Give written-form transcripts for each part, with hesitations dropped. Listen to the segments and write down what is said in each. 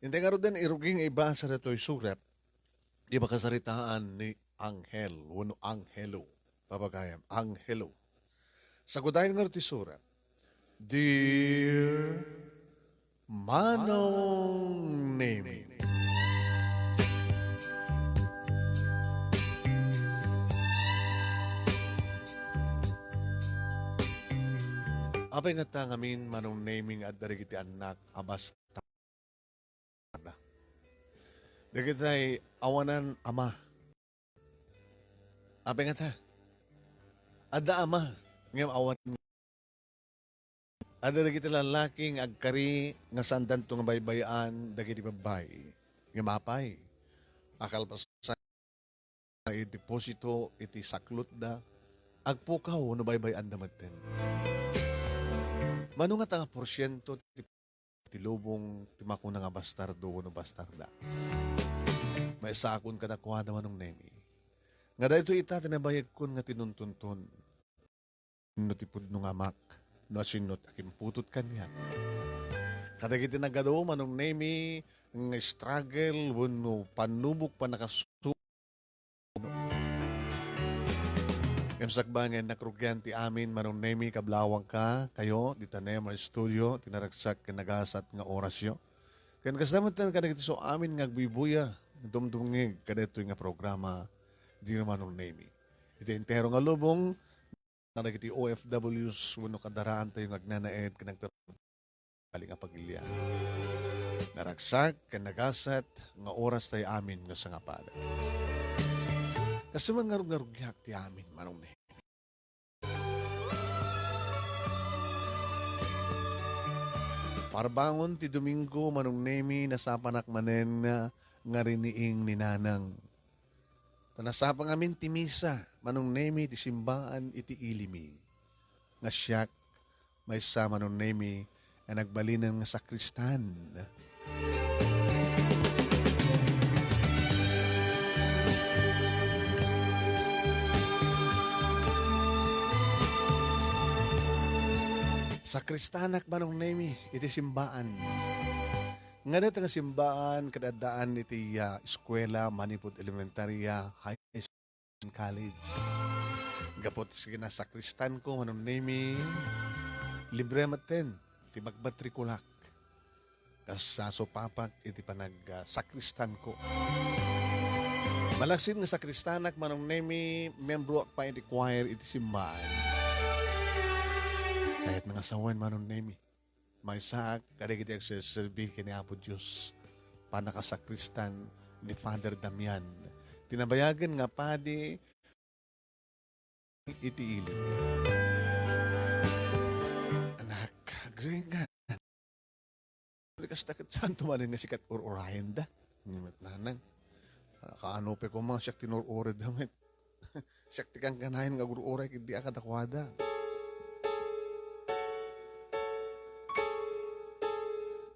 Hindi nga rin din iruging iba sa reto'y surat, di ba kasaritaan ni Anghel, wano Anghelo, papagayam, Anghelo. Sa gudahin nga reto'y surat, Dear Manong Name, apay nga ta ngamin manong naming at darigiti anak abas tada. Dagitay awanan ama. Apay nga ta, ada ama, ngayong awan. Ada dagiti lalaking agkari nga sandan to nga baybayan dagiti babay. Nga mapay. Akal pa sa deposito iti saklot da. Agpukaw no baybayan damaten. Mano nga tanga porsyento ti lubong ti makuna nga bastardo no bastarda. May sakon kada kuha manong nemi. Nga dahito ita tinabayag kun nga tinuntunton. No tipod no nga mak. No asinot akim putot kanya. Kadagiti nagado manong nemi nga struggle wano panubok pa nakasuko. Emsak ba nga nakrugyan ti amin manong nemi kablawang ka kayo dito na yung studio tinaragsak nagasat nga orasyo. Kan kasamat tan kadagiti so amin nga agbibuya dumdungig kadito nga programa di naman manong nemi. Iti entero nga lubong kadagiti OFWs wano kadaraan tayo ngagnanaed kanagtaro kaling pagilya. Naragsak kan nagasat nga oras tayo amin nga sangapada. Kasi man ngarug-ngarugyak ti amin manong nemi. Parbangon ti Domingo manong nemi nasapanak manen nga riniing ni Nanang. Tanasapang amin ti misa manong nemi ti simbaan iti ilimi. Nga siyak may sa manong nemi nga nagbalinan nga sakristan. Sakristanak manong nemi iti simbaan. Nga dito nga simbaan kadadaan iti eskwela Manipod Elementarya High School and College. Gapot sige na sakristan ko manong nemi libre maten iti magbatrikulak. Kasaso papak iti panag sakristan ko. Malaksin nga sakristanak manong nemi membro ak pa iti choir iti simbaan. Kahit nga sawan manong nemi. May saak, kadagiti agsasabi kini Apo Diyos, panakasakristan ni Father Damian. Tinabayagan nga padi, iti ilim. Anak, agringan. Likas takat saan tumanin nga sikat ur-urayan da. Ngimat nanang. Kaano pe ko mga siyak tinur-urid damit. Siyak tikang kanahin nga ur-uray hindi akadakwada.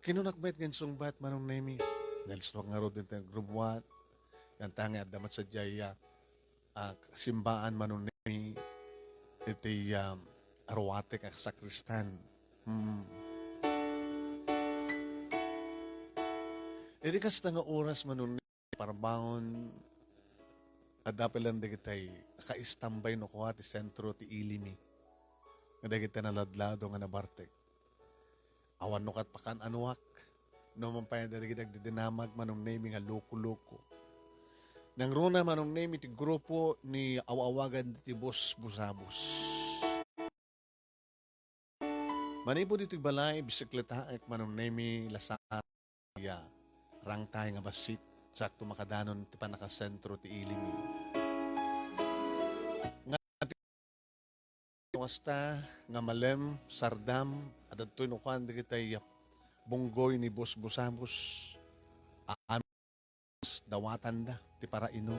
Kinunakbait ng sungbat manong nemi. Naliswag nga ro din tayong group 1. Yan tangi at damat sa jaya. Simbaan manong nemi. Iti arwate ka sakristan. Iti kasta nga oras manong nemi. Parbangon. Adapilan di kitay. Nakaistambay no kuha ti sentro ti ilimi. Nga di kita naladlado nga nabartek. Awan no kat pakan anuak. No man pa yung dagdag manong nemi nga loko-loko. Nang runa manong nemi ti grupo ni awawagan ti Bos Busabos. Manipo dito balay bisikleta ek manong nemi lasaya rang tayo nga basit sakto makadanon ti panakasentro ti ilimi. Nga wasta nga malem sardam at ito'y nukuan di kitay bunggoy ni Bos Busabos amis dawatan da ti para inom.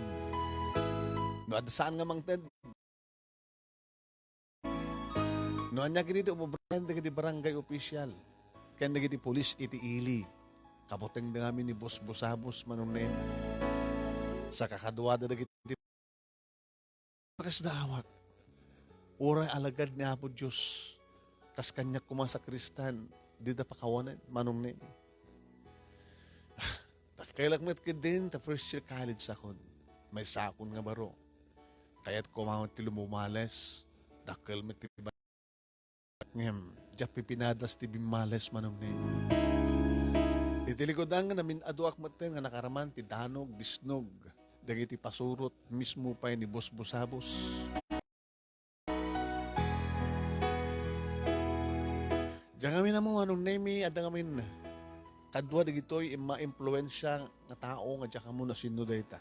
No at saan nga mang ted? No anya gini di umubran di barangay official. Kaya di polis iti ili. Kapoteng da kami ni Bos Busabos manong name. Sa kakaduada da giti pakas dawat. Uray alagad ni Apo Diyos. Kas kanya kumasa kristan, di da pakawanan, manong nemi. Kaya lagmet ka din, ta first year college sakon. May sakon nga baro. Kaya't kumawat ti lumumales. Dakil met ti ngem. Diyak pipinadas ti bimales manong na yun. Itilikodan nga namin aduak maten nga nakaraman ti danog, disnog. Dagiti pasurot mismo pa ni Bos-Bosabos. Diyan kami na mo anong name adang amin kadwa digitoy ma-impluwensya nga tao nga diyan kamo na sino dayta.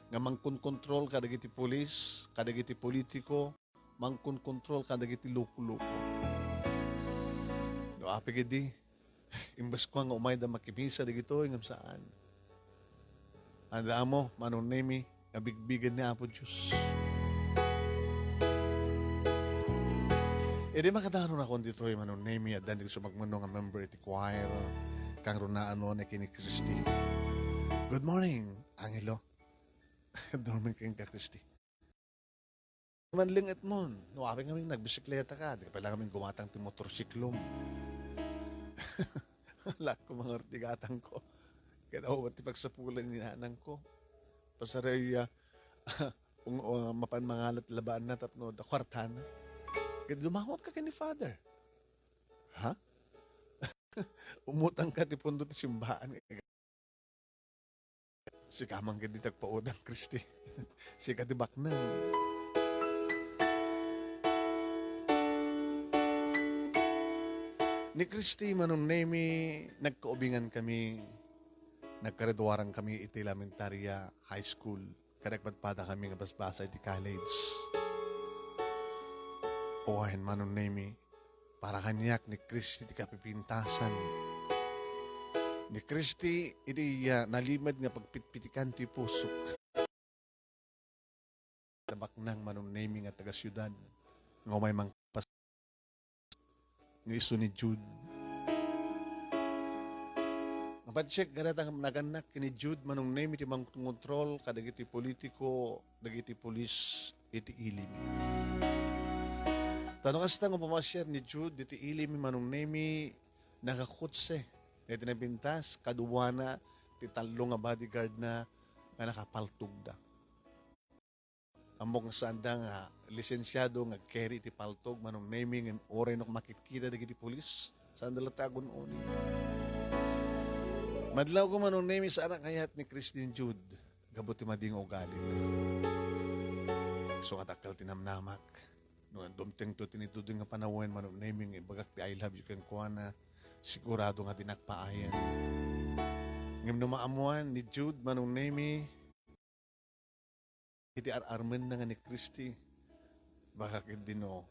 Nga mangkon-kontrol kadagiti pulis, kadagiti politiko, mangkon-kontrol kadagiti loko-loko. No apigidi imbes ko nga umay da makimisa digitoy ngam saan. Anda mo, manong nemi, nabigbigan ni Apo Diyos. E di makadano na kung dito yung manong nemi at dahil sumagmano nga member iti choir kang runaan mo na kini Christy. Good morning, Angelo. Dorming kang ka Christy. Manling at mon, nuwapin kami nagbisikleta ka, di ka pala kami gumatang ti motorsiklong. Wala ko mga ortigatang ko. Kaya ako ba't ipagsapulan ni nanang ko? Pasaraya, mapan mangalat labaan na tapno da kwartana. Kaya lumawat ka kay ni Father. Ha? Umutang ka ti pundo ti simbahan. Si kamang ka di tagpaudang, Kristi. Si katibak nang. Ni Kristi manong nemi, nagkaubingan kami. Nagkaredwarang kami iti elementarya high school. Kadagpadpada kami nga basbasa iti college. Oahen manon nemi, para kanyak ni Kristi iti kapipintasan. Ni Kristi iti nalimad nga pagpitpitikan ti pusok. Tabak nang manon nemi nga taga-syudad. Nga may mangpas nga iso ni Jude. Pacheck ganatang naganak kini Jude manong name iti mang kontrol kadagiti politiko dagiti pulis iti ilim. Tanong asta nga pumasyar ni Jude iti ilim manong name nakakutse iti nabintas kaduwana ti talo nga bodyguard na nakapaltog da. Among sanda nga lisensyado nga carry iti paltog manong naming and oray nok makitkita dagiti pulis sanda latagon oni. Madlaw ko manong name sa anak kayat ni Christine Jude. Gabuti mading ugali. So katakal tinamnamak. Noong dumting to tinituding nga panawin manong naming ibagak ti I love you can kuha na sigurado nga tinakpaayan. Ngam numaamuan ni Jude manong name iti ar-armen na nga ni Christy. Baka hindi no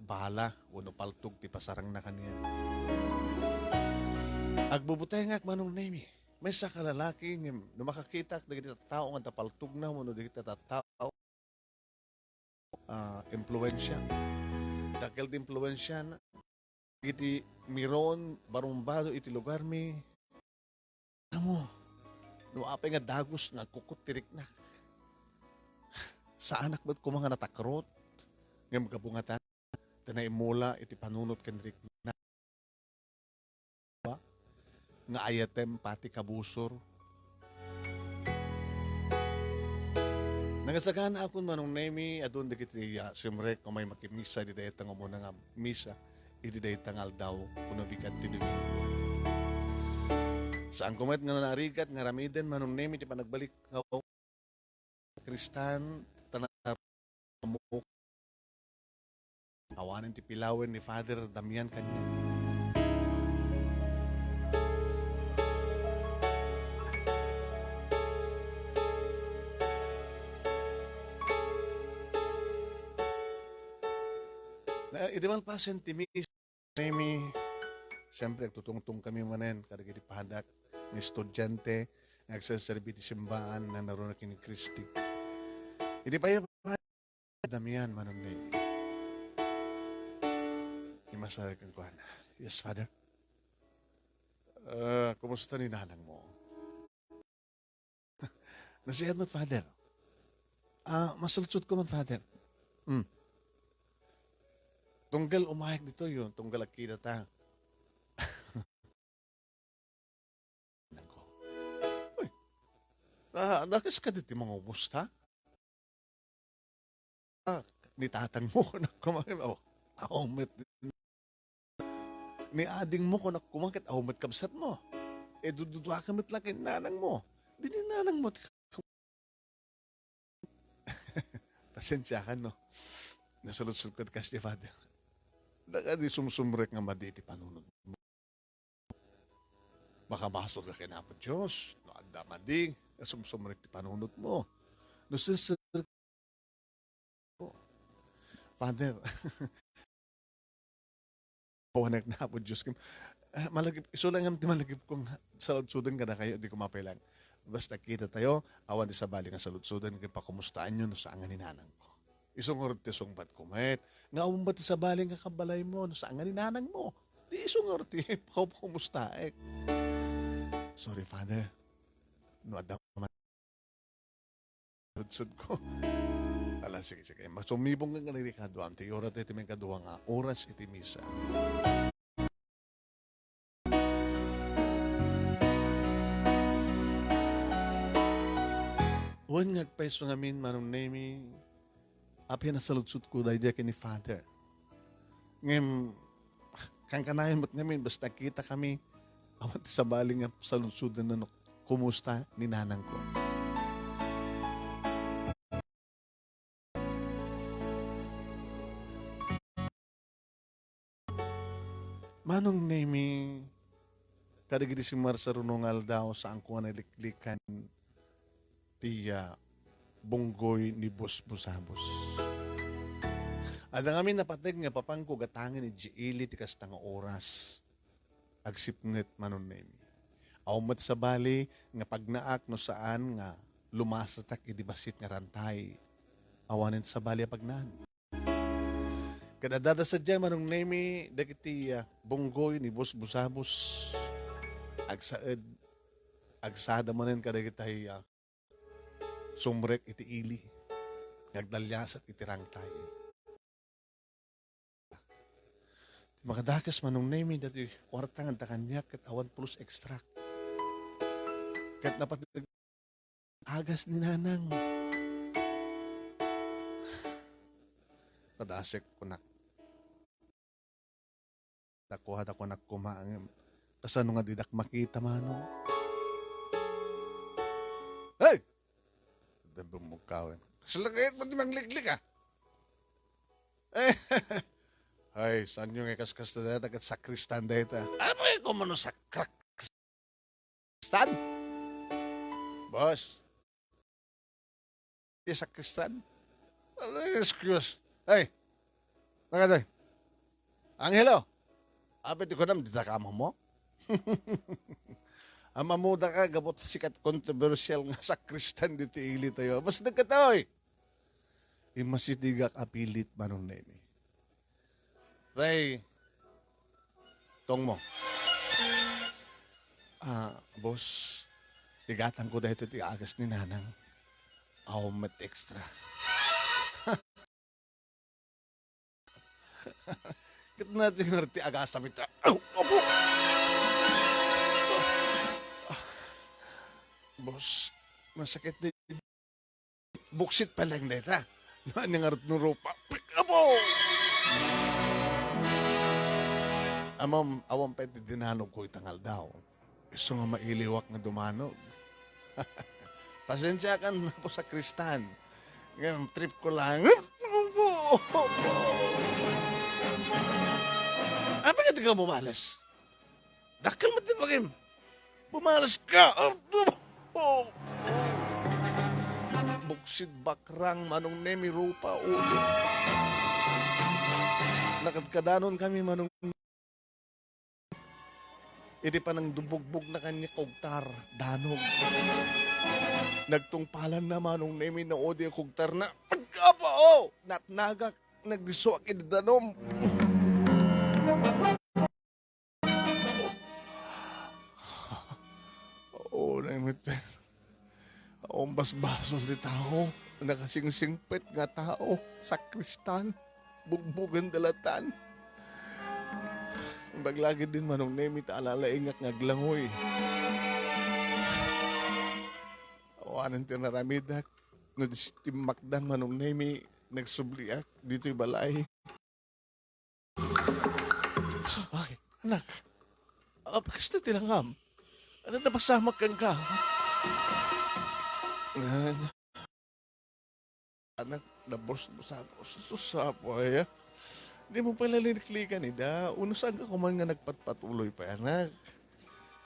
bala o no paltog ti pasarang na kaniya. Agbubutay nga manong name. May sa kalalaki ng makakita dagiti tao nga tapaltog na mo no dagiti tao impluwensya. Dakil di impluwensya na iti miron barumbado iti lugar mi. Amo, no apay nga dagos nga kukutirik na. Sa anak ba't ko mga natakrot? Ngam kabungatan, tanay mula iti panunot kenrik na. Nga ayatem pati kabusor. Nagasagana ako manong nemi adun dagiti simrek kung may makimisa di dayta nga muna nga misa idi dayta nga aldaw kuno bikat ti Domingo. Saan kumet nga narigat nga ramiden manong nemi ti panagbalik nga Kristan tanan awanin ti pilawen ni Father Damian kanya. Idemal pa sentimis nemi siyempre tutungtong kami manen kadagiti pahadak ni estudyante nagsaserbi ti simbahan na naroon na kini Kristi. Hindi pa yung damihan manon nemi. Imasal kang kuhan. Yes, Father. Kumusta ni nanang mo? Nasihat mo, Father. Masultsut ko man, Father. Tunggal umayag dito yun. Tunggal akita ta. Dakas ka diti mga umusta? Ni tatang mo ko na kumakit. Oh, ahumit. Ni ading mo ko na kumakit. Ahumit kabsat mo. Dududwa kamit lang kay nanang mo. Di ni nanang mo. Pasensya ka, no? Nasulod-sulod ka kasi, Father. Daga di sumsumrek nga maditi panunod mo. Makabasol ka kinapad Diyos. No, anda mading. Sumsumrek ti panunod mo. Nasulod ko. Father, pawanak na po Diyos. Malagip, iso lang ang malagip kong salud-sudan ka na kayo, di ko mapailan. Basta kita tayo, awan di sa bali nga salud-sudan, kaya pakumustaan nyo no sa angan ni nanang ko. Isong orot ti sungbat kumet, nga awan ba ti sa bali nga kabalay mo no sa angan ni nanang mo. Di isong orot ti pakumustaek. Sorry, Father. No, adam salud-sud ko. Ala, sige. Masumibong nga nga nirikaduan, ti orat iti may kaduwa nga, oras iti misa. Wan ngagpaiso ngamin manong nami api na saludsud ko dahil diya ni Father. Ngem, kang kanayon mat ngamin, basta kita kami awat sa baling nga saludsud na kumusta ni nanang ko. Manong nami kadagiti si Marsa Runongal daw sa angkuan na liklikan tiya bunggoy ni Busbusabos. Ada ngamin napatag nga papangko gatangin ni Jiili ti kastang oras. Agsipnet manon nemi. Awmat sa bali nga pagnaak no saan nga lumasatak iti basit nga rantay. Awanin sa bali pagnan. Kadadada sa dyan manong nemi dagiti bunggoy ni Busbusabos. Agsaed agsada manen kadagiti sumrek iti ili. Nagdalyasat iti rangtay. Makadakas manong nemi dati wartang ang takanyak kat awan plus extract. Kat napatig agas ni nanang. Kadasek ko na. Takuhat ako nagkumaang. Kasano nga didak makita manong. Hey! Dabang mukawin. Kasalagayat mo di mangliglig ah. Eh, ay, saan yung ikaskas na dito at sakristan dito? Ano ba yung kumano sakristan? Boss? Yung sakristan? Ano yung excuse? Hey, nagaday. Angelo, apit ko naman dita kamo mo? Ang mamuda ka, gabot sikat controversial nga sakristan dito ili tayo. Mas nagkataoy. Imasitigak apilit manong nemi. Tay, tong mo. Boss, igatan ko dahil ito agas ni nanang. Met extra. Kit natin ngerti agas sa mitra. Opo! Boss, masakit din. Buksit pa lang deta. Ano nga rin rupa. Apo! Amam, awang pwede dinanog ko itangal daw. Gusto nga mailiwak nga dumanog. Pasensya ka na po sa kristan. Ngayon, trip ko lang. Apa ka di ka bumalas? Dakal mo din pagim. Bumalas ka. Buksid bakrang manong nemi rupa ulo. Nakadkadanon kami manong iti pa nang dubugbog na kanya kogtar, danog. Nagtungpalan na manong nemi na odi kogtar na pagkapa natnagak, nagdisuak iti danom. Naimite. Basbasol di tao, nakasingsingpit nga tao, sakristan, bugbugan dalatan. Baglagi din manong nemi ta alalaingak nga glangoy. anan tinaramidak. No di si timakdan manong nemi nagsubliak dito'y balay. Ay, anak. Pakasta tilangam. Ano na pasamak kang ka? Anak, nabos mo sa susapoy. Di mo pala liniklikan ida. Uno saan ka kuman nga nagpatpatuloy pa, anak.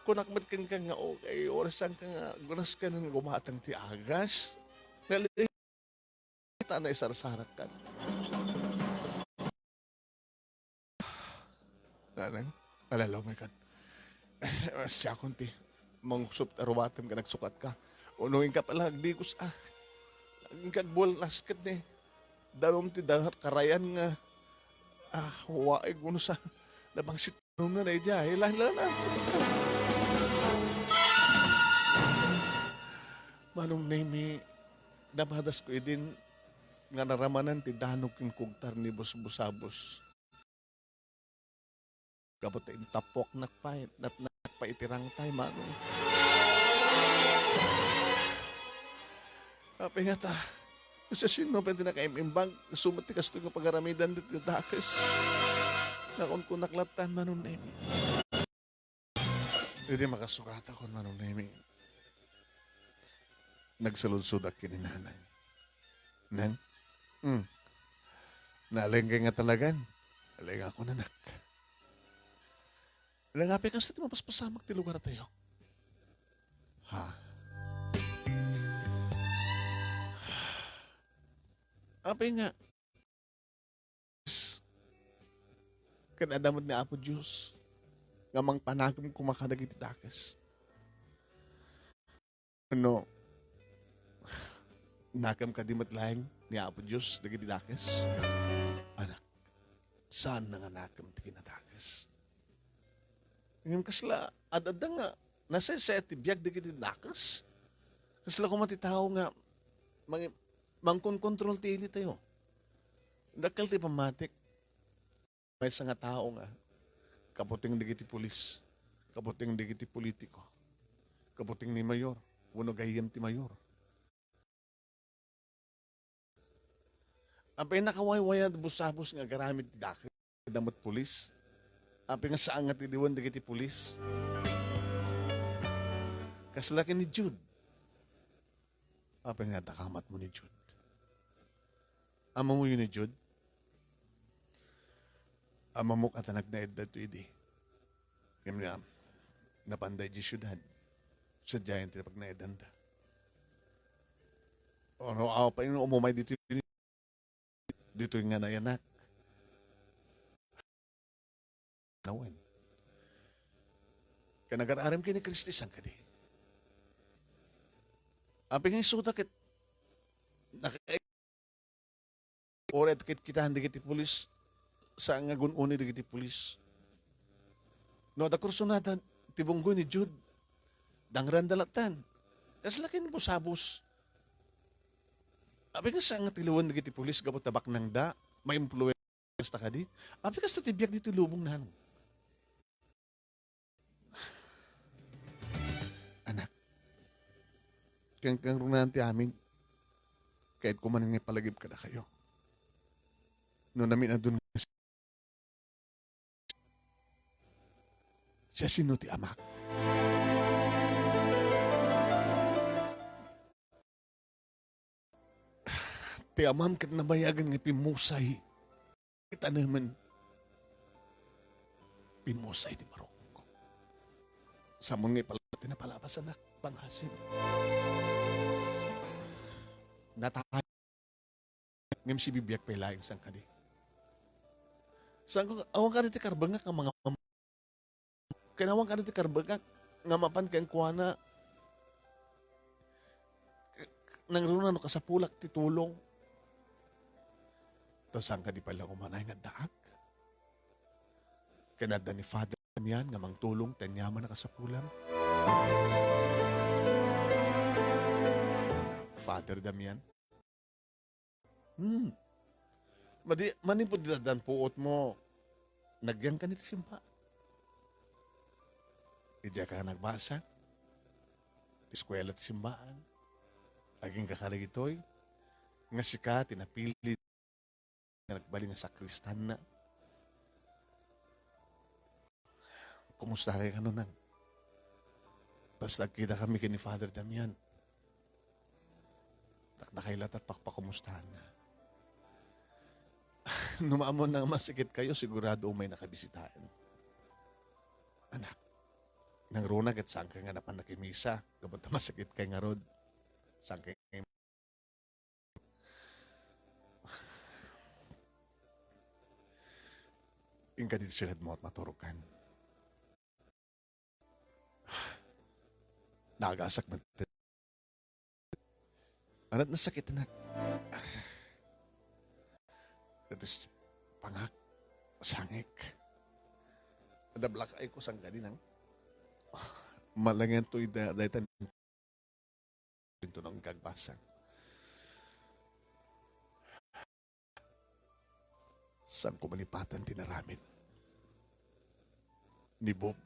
Kunakmat kang ka nga okay. Orasan ka nga gunas ka ng gumatang ti agas. Nalita na isarsarat ka. Nanang, alalaw may kan. Siya kunti. Mangsup taruwatem ka nagsukat ka. Unuin ka pala, di ko sa... Ang kagbol nasket ni. Dalom ti dahat karayan nga. Huwaig mo sa... Nabangsit nung na rin dya. Ilan na. Manong name nabadas ko din nga naramanan ti danog king kugtar ni Busabos. Kapot ta tapok nakpait nat nakpaitirang tayo manong. Ape nga ta. Sa sino pwede na kaimimbang sumati kasto nga pagaramidan dito dakas. Nakon ko naklatan manong name. Hindi makasukat ako manong name. Nagsaludsod ako ni nanay. Nang? Nalengke nga talagan. Aling ako nanak. Alang api kasi ti mapaspasamak ti lugar tayo. Ha? Api nga. Kanadamod ni Apo Diyos. Ngamang panagam kumakadag iti takas. Ano? Nakam ka di matlaing ni Apo Diyos dagiti dakas. Anak, saan na nga nakam ti kinadakas? Ngayon kasla, adada nga, nasa sa tibiyag dagiti dakas. Kasla kumatitaw nga, mangkonkontrol ti ili tayo. Dakal ti pamatik. May sa nga tao nga, kaputing dagiti pulis, kaputing dagiti politiko, kaputing ni mayor, uno gayem ti mayor. Ang pinakawaywaya busabos nga garamit ti dakit damot pulis. Ang pingasaan nga ti diwan dagiti pulis. Kaslaki ni Jude. Ang pingatakamat mo ni Jude. Ama mo yun ni Jude. Ama mo katanak na edad to idi. Kaya nga, napanday di syudad. Sa giant na pag naedan da. Ano, ako pa yung umumay dito yung nga na yanak. Nawan. Kanag-araram kini Kristi sang kadi. Aping nga isuta kit oret kit kita hindi kiti pulis sa nga gununi di kiti pulis. No, da kursunata tibunggo ni Jude. Dangran dalatan. Kaslakin po sabos. Abi nga sa nga tiluan na kiti pulis gabot tabak nang da, may influence ta kadi. Abi ka sa tibiyag dito lubong na hanong. Anak, kang runan ti amin, kahit kumanin nga palagib ka na kayo. No namin adun nga siya sino ti amak. Ti amam kat namayagan nga pimusay. Kita naman pimusay ti barong ko. Samon nga pala tinapalabas anak pangasim. Natay ngam si bibiyak pailaing sang kadi. Sang awang ka ti karbanga ka mga kanawang ka ti karbanga nga mapan kang kuana nang runa no kasapulak ti tulong. To sang ka di pala umanay nga daag. Kanada ni Father Damian nga mangtulong tanyaman na kasapulan. Father Damian. Manipod dadan puot mo. Nagyan ka nito simpa. Idya ka nagbasa. Eskwela at simbaan. Aging kakarigitoy, nga sika, tinapili, nga nagbali nga sakristan na. Kumusta kayo kanunan? Basta kita kami kini Father Damian. Nakailat at pakpakumustahan na. Numaamon na masikit kayo, sigurado may nakabisitaan. Anak, nang runag at saan ka nga napan nakimisa, kapag masakit kay nga rod, saan ka nga ingka dito silad mo at maturukan. Nakagasak man. Anat nasakit na. That is pangak, sangik. Adablak ay ko sang ganinang. Malangan to'y daytan ito ng kagbasan. Saan ko malipatan tinaramid? Ni Bob,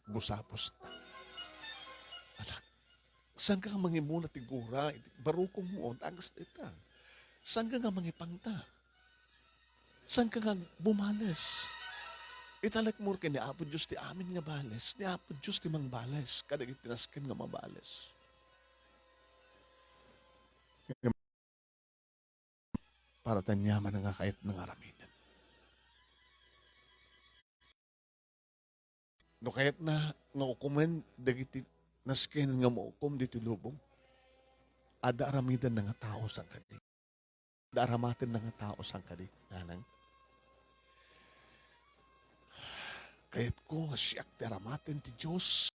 busapos na. Anak, saan ka nga mangimuna tigura? Barukong mo, tagas na ita. Saan ka nga mangipangta? Saan ka nga bumales? Italak mo rin ni Apo Diyos ti amin nga bales, ni Apo Diyos ti mang bales, kadag itinaskin nga mabales. Para tanyaman nga kahit ng aramidan. No kahit na nga ukumen, dagiti naskin nga maukom dito lubong, ada aramidan na nga tao sang kadi. Ada aramatin na nga tao sang kadi, nanang. Kahit ko nga siyak ti aramatin ti Diyos,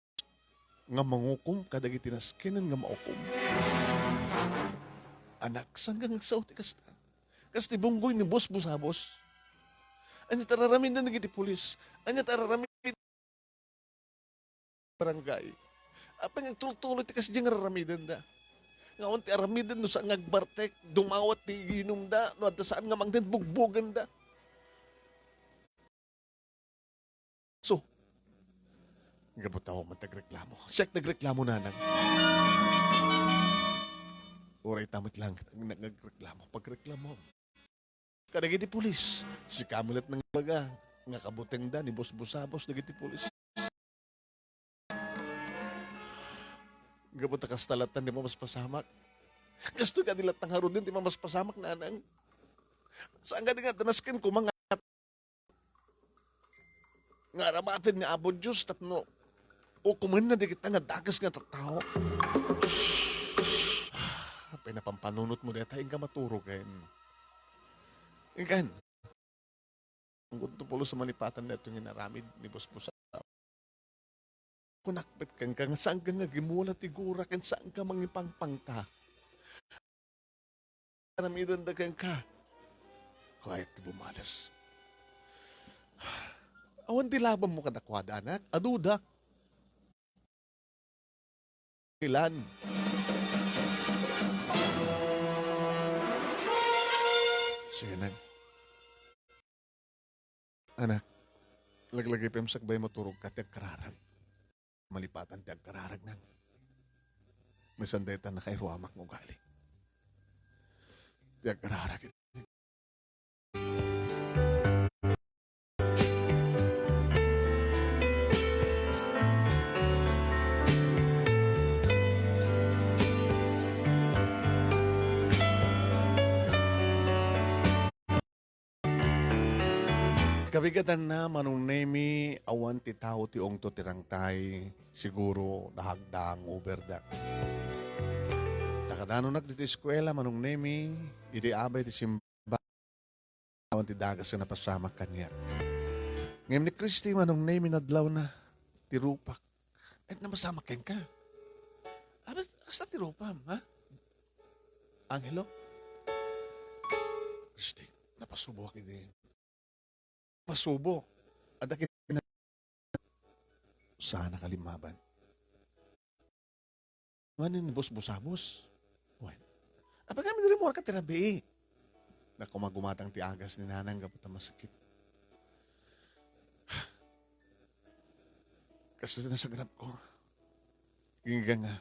nga mangukom, kadag itinaskinan nga maukom. Anak, saan ka nagsaot ti kasta? Kasi bunggoy ni boss busabos. Anya tararamin na nagiti pulis. Anya tararamin barangay. Apa nga tultuloy ti kasi diyang raramidan da. Nga on ti aramidan no saan ngagbartek, dumawat ti ginom da, no at saan nga mangden bugbugan da. So, gabot ako matagreklamo. Siyak nagreklamo na nang. Oray tamit lang, nagreklamo. Pagreklamo, kadagiti pulis, si kamulat ng baga, nga kabuteng da, ni Boss Busabos, nagiti pulis. Gabot na kastalatan, di mas pasamak. Gasto ka dilat ng haro din, di mas pasamak na anang. Saan ka nga, tanaskin ko mga nga ramatin nga Apo Diyos, tatno, o kumain na di kita nga dagas nga tao. Pinapampanunot mo dito, ka maturo kayo. Ikan, ang gusto pulo sa malipatan na itong inaramid ni Boss Busa. Kunakpit kang kang saan ka nga gimula tigura kan saan ka mangipangpangta. Aramidan da kang ka. Quiet ti bumalas. Awan dilabang mo kadakwada, anak. Aduda. Ilan. Sige nang. Anak, laglagay pa yung sakbay maturog ka tiyag kararag. Malipatan tiyag kararag nang. May sandeta na kay huwamak mo gali. Tiyag kararag. Kabigatan na manong nemi awan ti tao ti ong to tirangtay siguro dahagdang overdak. Takadano nak dito eskwela manong nemi idi abay ti simba awan ti dagas na napasama kanya. Ngayon ni Kristi manong nemi nadlaw na ti rupak. At namasama ken ka. Basta ti rupam, ha? Angelo? Kristi, napasubo ako din. Pasubo. Adakit na sana kalimaban. Manin ni Boss Busabos. Well, apa kami dari mo ka tirabi. Na kumagumatang ti agas ni nanang kapag masakit. Kasi na sa grab ko. Ginga nga.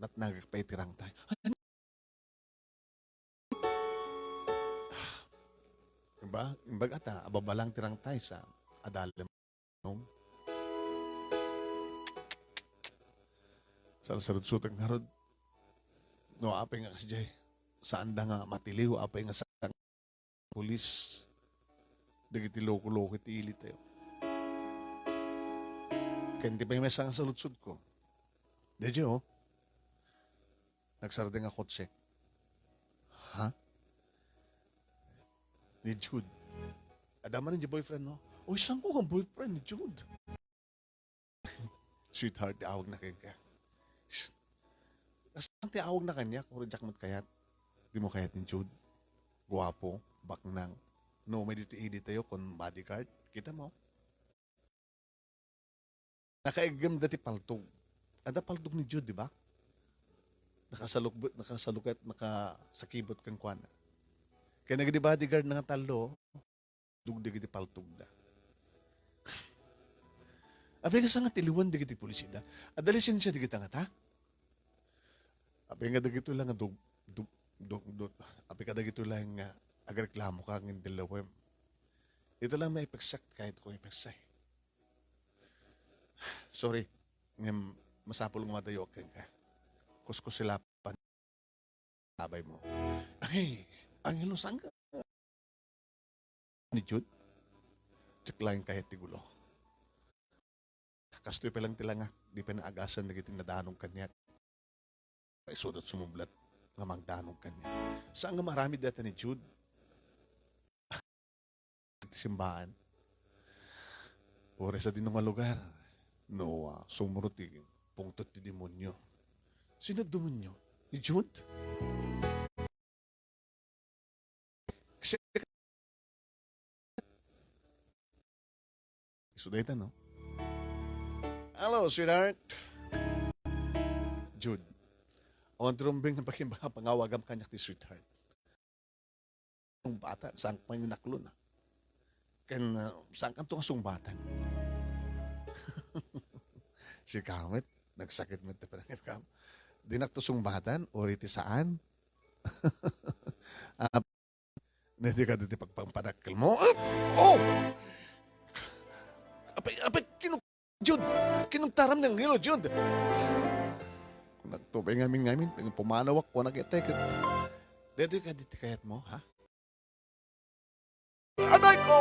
Nat nagpaitirang tayo. Diba? Imbag ata, ababalang tirang tayo sa adalim. No? Sa sarod-sutang harod. No, apay nga kasi jay. Saan da nga matiliw, apay nga sa pulis. Dagiti loko-loko iti ilit tayo. Kaya hindi pa yung mesa nga sa lutsud ko. Deje oh. Nagsarada nga kotse. Ha? Ni Jude. Adaman ng boyfriend no? O isang ko ang boyfriend ni Jude. Sweetheart, awag na kayo ka. Nasaan tiawag na kanya kung reject mo't kayat? Di mo kayat ni Jude. Guwapo, baknang. No, may dito edit tayo kung bodyguard. Kita mo. Nakaigam dati paltog. Ada paltog ni Jude, di ba? Nakasalukat, nakasakibot kang kwana. Kaya nagdi bodyguard na nga talo, dugdig iti paltog da. Abi nga sa nga tiliwan digiti pulisida. Adalisin siya digita nga ta? Abi nga dagito lang nga abi ka dagito lang nga agreklamo ka ng dilawem. Ito lang may ipagsak kahit ko ipagsay. Sorry, masapol nga matayo ka. Kuskus sila pa sabay mo. Ay, Angelo, saan ka? Ni Jude? Check lang kahit tigulo. Kastoy pa lang tilanga, di pa naagasan na kiting nadanong kanya. Ay sudot sumublat nga magdanong kanya. Saan nga marami data ni Jude? Simbahan. Ore sa din nga lugar. No, sumurot pungtot ni demonyo. Sino demonyo? Ni Jude? Kasi isudaytan, no? Hello, sweetheart. Jude. Ang trumbing na pangawagam kanya ti sweetheart. Ang bata, saan pa yung naklo na? Saan ka itong sumbatan? Si Kamit, nagsakit mo ito pa ng Kam. Di na ito sumbatan, o iti saan? Hindi ka dito pagpampadakil mo. Oh! Apay, Jude! Kinugtaram ng hilo, Jude! Kung nagtubay ngamin, pumanawak ko, nag-etek. Dito ka dito kayat mo, ha? Anay ko!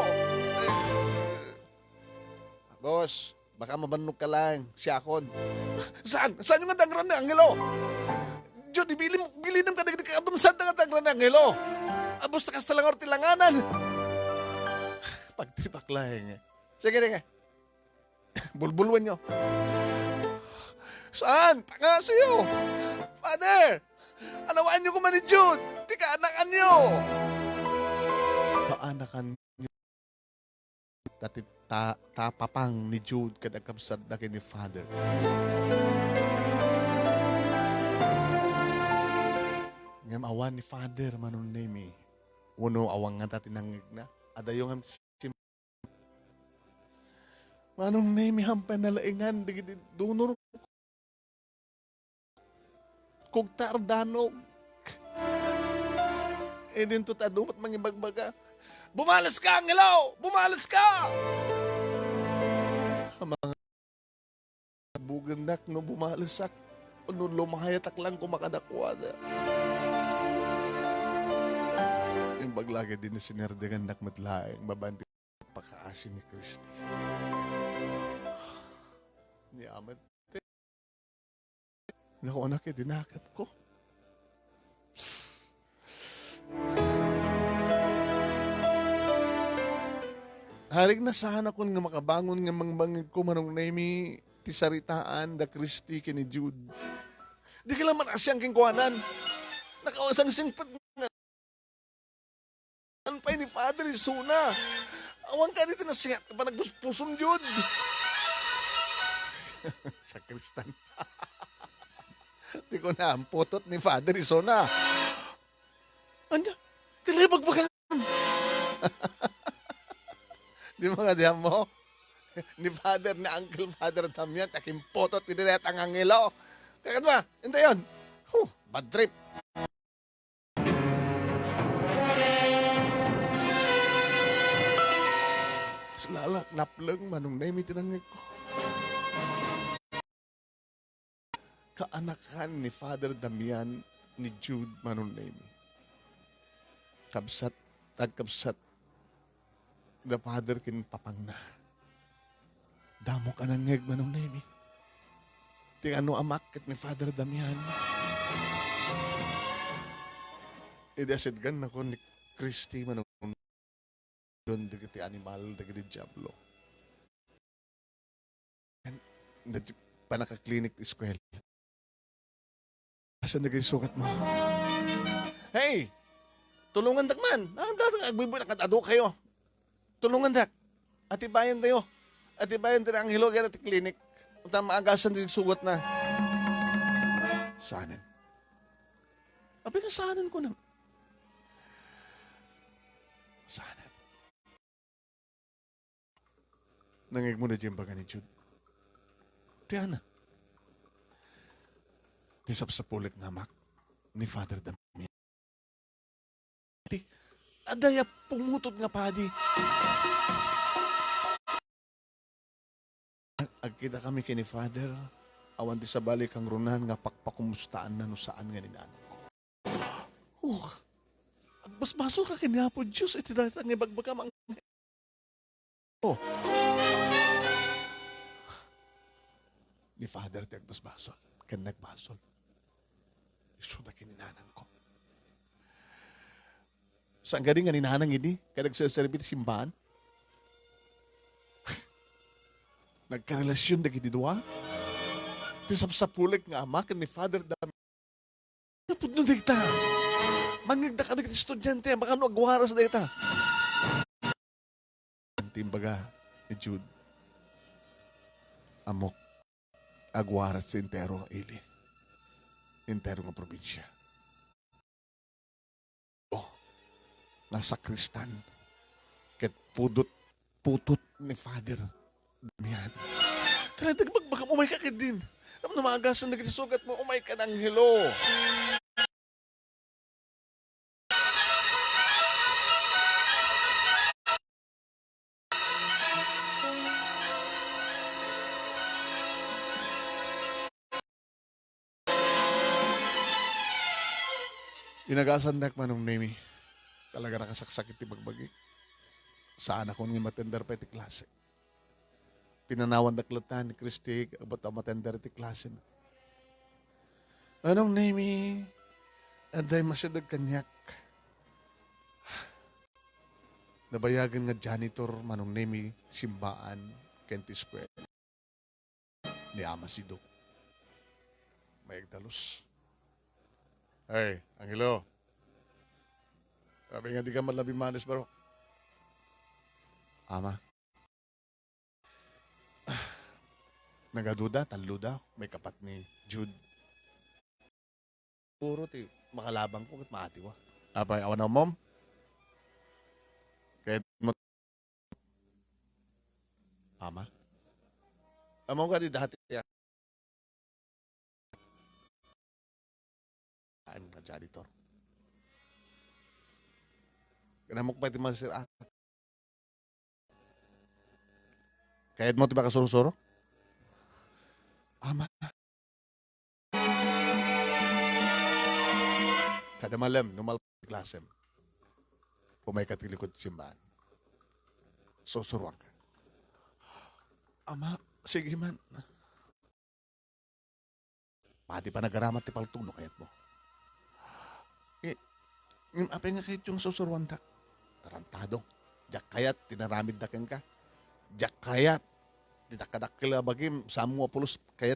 Boss, baka mabannog ka lang, siyakon. Saan? Saan yung tangran ng angelo? Jude, bili ng kadag ka dumsad ng tangran ng angelo. Abos na kas talang tilanganan. Pagtripak lang. Sige. Bulbulwan nyo. Saan? Pangasiyo! Father! Anawaan nyo kuman ni Jude! Di ka anakan nyo! Kaanakan nyo. Dati tapapang ni Jude kadagkabsad na ni Father. Ngam awan ni Father manon name. Uno awang nga dati nangig na. Adayong ang manong name hampan na laingan, digiti dunor kog tardanog. E din to tadumat mangibagbaga. Bumalas ka, Angelo! Bumalas ka! Mga bugandak no bumalasak. No lumahayatak lang kumakadakwada. Yung baglagi din na sinerdegan nakmatlaing babanti pagkaasin ni Kristi. Ni Amat. Naku anak eh, dinakap ko. Harig na sana ko nga makabangon nga mangbangig ko manong naimi ti saritaan da Kristi kini Jude. Di ka lang man asyang kingkuanan. Nakawasang singpat nga. Anpay ni Father Isuna. Awang ka dito na siya pa nagpuspusong Jude. Sa Kristan. Di ko na ang putot ni Father Isuna. Anya, tilibagbagan. Di mga diyan mo? Ni Father, ni Uncle Father Damian, taking potot ni Diret ang angelo. Kaya ba? Hindi yun. Bad trip. Lala, naplang manong naimi tinangig ko. Kaanakan ni Father Damian ni Jude manong naimi. Kabsat, tagkabsat, the father kin papangna. Damo ka nangig manong naimi. Ting ano amakit ni Father Damian. Idasidgan na ko ni Christy manong doon dagiti animal, dagiti diablo. And panaka-clinic ti eskwela. Asan dagiti sukat mo? Hey! Tulungan dak man! Agbibuy nakatado kayo. Tulungan dak. Atibayan tayo. Atibayan tayo ang hilog at clinic. Punta maagasan din sugat na. Saanin? Abi ka saanin ko na. Saanin? Nangig mo na dyan baga ni Jude. Tiyan na. Tisap sa pulit na mak ni Father Damian. Adaya pumutod nga padi. Agkita kami kini Father, awan di sa balik ang runan nga pakpakumustaan na no saan nga ninanan ko. Agbasbaso ka kinapo Diyos, iti dahil ang ibagbagam ang... Ni Father ti agbasbasol, kan nagbasol. Iso na kininanan ko. Saan galing nga ninanang ini? Kaya nagsaserbi ti simbahan? Nagkarelasyon na giniduwa? Tisap sa pulik nga ama kan ni Father Damian. Napod nun dita. Mangigda ka na estudyante, baka no agwara sa dita. Timbaga ni Jude. Amok. Agwara sa intero ili. Intero nga probinsya. Nasa Kristan. Ket putot ni Father Damian. Talagang baka umay ka din. Naman namagasan na sugat mo, umay ka ng hilo. Inagasan dak manong nemi. Talaga nakasaksakit ti bagbagi. Saan ako nga matender pa iti klase. Pinanawan daklatan ni Christy about ang matender iti klase na. Anong nemi? Aday masyadag kanyak. Nabayagan nga janitor manong nemi simbaan Kenti Square. Ni Ama Sido. Mayagdalos. Hey, Angelo. Sabi nga di ka malabi manis baro. Ama. Nagaduda, taluda, may kapat ni Jude. Puro ti makalabang ko at maatiwa. Abay, awan na mom. Kahit mo. Ama. Among ka di dati ya. I'm a janitor. Kanamok pa iti masira. Kahit mo ti ba kasurusuro? Ama. Kada malam, numal klasem. Umay katilikod simbahan. Susuruan ka. Ama, sige man. Pati pa nagaramat ti paltuno kayat mo. Yung apay nga kahit yung susuruan dak. Tarantado. Diyak kayat, tinaramid daking ka. Diyak kayat. Tinakadakila bagim, samu pulos kayat.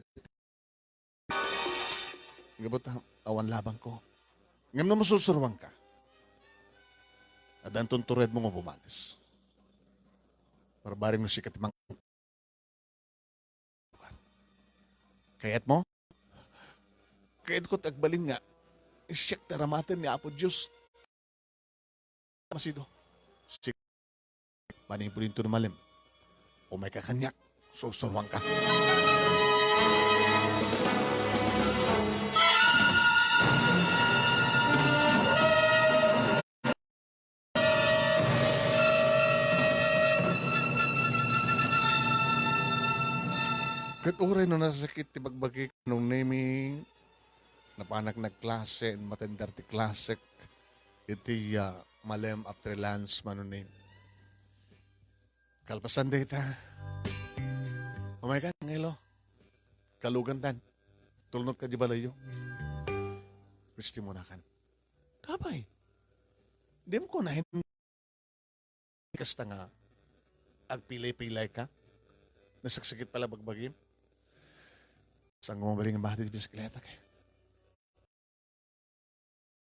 Ngabot awan labang ko. Ngam na masusuruan ka. Adan tuntured mo nga bumalis. Barbarin mo sikat mang... Kayat mo? Kayat ko tagbalin nga. Isyak taramatin ni Apo Diyos. Masido. Sik. Maning po rin malim. O may kakanyak. Susurwang ka. Kat uray no nasakit ti bagbagi nung naming napanak nagklase matender ti klasik iti malem after lunch manunin. Kalpasan data. Oh my God, ngelo. Kalugantan. Tulnot ka di balayo. Gusti mo na kan. Kapay. Di mo ko na kasta nga agpilay-pilay ka. Nasaksakit pala bagbagim. Saan mo mabaling ang bahati di bisikleta kay.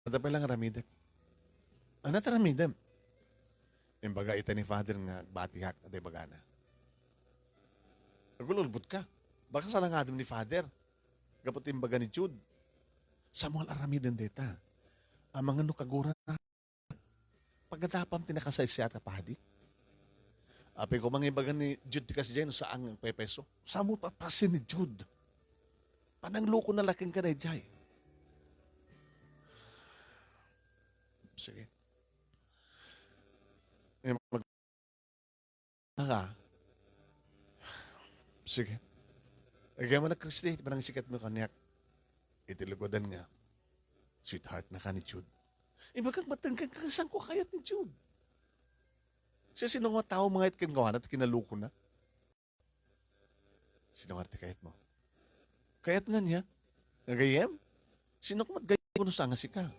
Nada pa lang ramidek. Ano ta ramidem? Yung baga ita ni father nga batihak at bagana. Nagululbot ka. Baka sa langadam ni father. Kapot yung baga ni Jude. Samuel aramiden deta. Ang mga nukagura na. Pagkatapam tinakasay siya at pahadi. Api ko mga ibaga ni Jude tikas dyan saan ang pepeso. Samo papasin ni Jude. Panangluko na laking ka na jay. Sige. Sige. Agay mo na Kristi, parang sikat mo kanyak. Itilugodan nga. Sweetheart na ka ni Jude. Ibagag matanggang kakasang ko kayat ni Jude. Siya sino nga tao mga itkin gawan at kinaluko na? Sino nga arte kayat mo? Kayat nga niya. Nagayem? Sino ko matgayem ko sa nga si ka?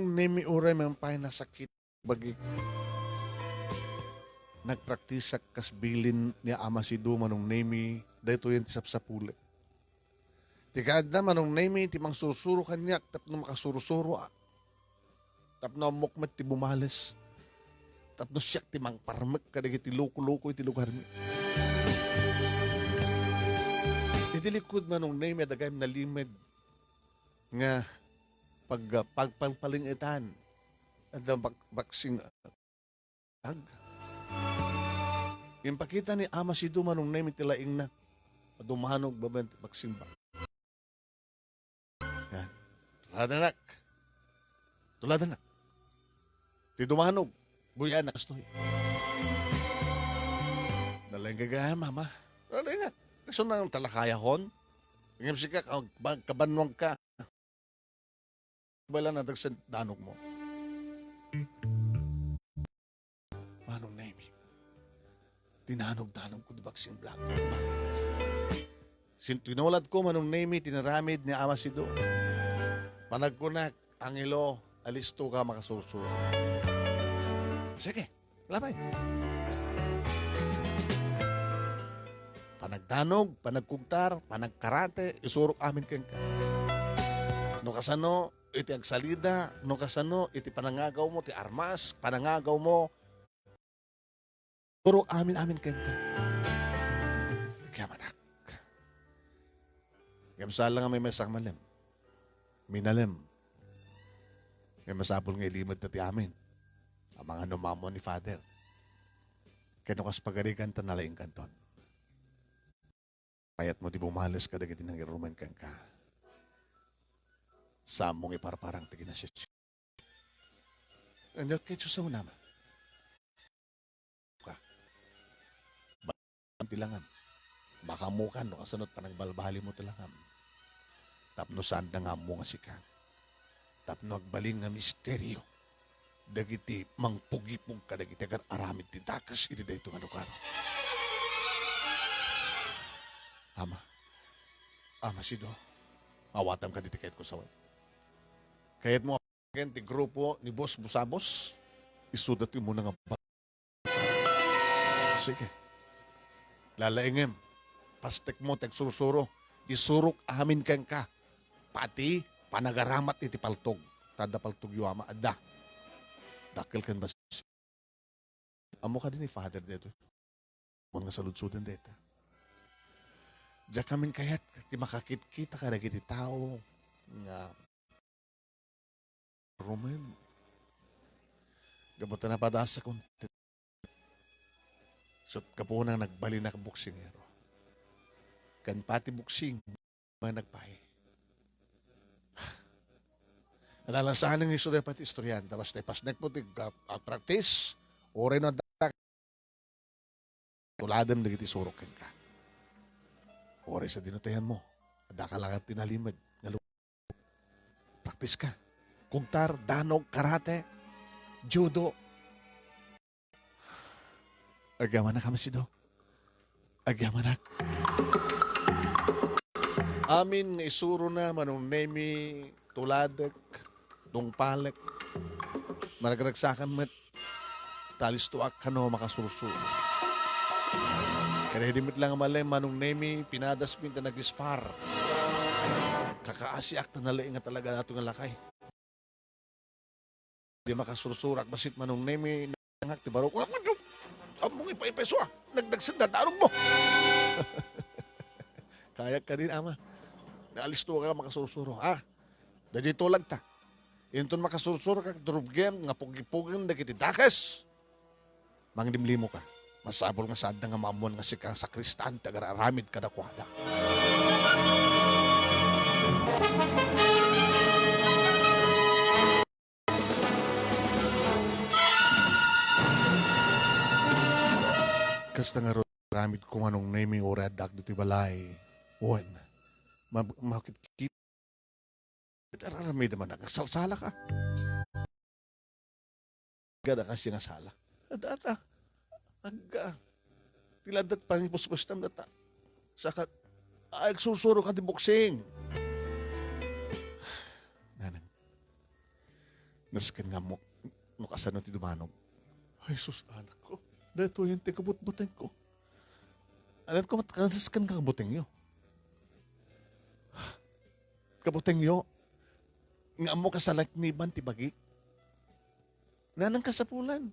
Nemi uray mampay na sakit bagi nagpraktisak kasbilin niya ama si Duma nung nemi dahito yan tisap sa puli. Ti kada manong nemi ti mang surusuro kanya tapno makasurusuro tapno mukmet ti bumales tapno siyak ti mang parmek kadagi ti loko-loko iti lugar mi. Iti likod manong nemi adagay nalimid nga pagpalingitan at ang baksing yung pakita ni ama si Duma nung namin tilaing na dumanog babant baksing ba yan tuladan nak ti dumanog buyan na kastoy nalang gagaya mama nalang nga kaso nang talakayahon ngam sika kabanwag ka bala na dagsan danog mo. Manong name. Tinanog-danog ko di baksing black. Tinulad ko manong name, tinaramid ni ama si Do. Panagkunak, ang ilo, alisto ka makasusuro. Sige, labay. Panagdanog, panagkugtar, panagkarate, isurok amin kang no kasano, iti agsalida, no kasano, iti panangagaw mo, ti armas, panangagaw mo, turo amin kayo ka. Kaya manak. Kaya nga may mesang malim. Minalim. Kaya masapol nga ilimod na ti amin. Ang mga numamo ni Father. Kaya no kas pagarigan ta nalaing kanton. Payat mo di bumalas ka dagiti nang iruman kang ka. Sa mong iparparang tigin na siya. Ano kaya sa mo naman? Tilangam. Baka mo ka, no? Kasanot pa nagbalbali mo tilangam. Tapno saan na nga mo nga si Kang. Tapno agbaling nga misteryo. Dagiti mangpugipog ka, dagiti agar aramid ti dakas, iti da ito nga lugar. Ama si Do. Awatam ka diti kahit ko sawat. Kahit mo ti grupo ni Boss Busabos, isudat mo na nga. Sige. Lalaingem, pastek mo, tagsurusuro, isurok amin kang ka. Pati, panagaramat iti paltog. Tada paltog yu ama, adda. Dakil kan ba? Amo ka din ni Father dito. Mo nga saludsudan dito. Diya kamin kayat, ti makakit-kita ka na kiti tao. Nga, Roman. Gabuta na padasa kung so, kapo nang nagbali na buksingero. Kan pati buksing, mga nagpahi. Nalalasaan ng istorya pati istoryan. Tapos tepas nagputik practice. Ore na tuladan dagiti surukin ka. Ore sa dinutayan mo. Ada ka lang at tinalimad. Practice ka. Kugtar, danog, karate, judo. Agyaman na kami si Do. Agyaman na. Amin nga isuro na manong nemi tuladak, dungpalek, maragragsakan met, talis tuak kano makasurso. Kaya hidimit lang malay manong nemi, pinadas minta nag-ispar. Kakaasiak na nalaing nga talaga nato nga lakay. Di makasursurak basit manong nemi, nangak ti baro ko, among ipaipeso nagdagsanda, darong mo. Kaya ka rin ama. Naalis to ka makasursuro. Dadi tulag ta. Inton makasursuro ka, durugem, nga pugi-pugin na kiti dakas. Manglimlimo ka. Masabol nga sad nga mamuan nga si kang sakristan, tagararamid ka dakwada. Kasta nga ramid kung anong naming uradak dito balay. Uwan. Makikita. Araramid naman na. Salsala ka. Gada kasi nga sala. Adata. Aga. Tiladat pang puspustam data. Sakat. Ay, susuro ka di boxing. Nanang. Naskan nga mo. Nukasano ti dumanog. Ay, sus, anak ko. Dato yung tikabut-buteng ko. Alam ko matakaskan ka kabuteng yo. Kabuteng yo. Nga mo ka sa lakniban ti bagi. Nanang kasapulan.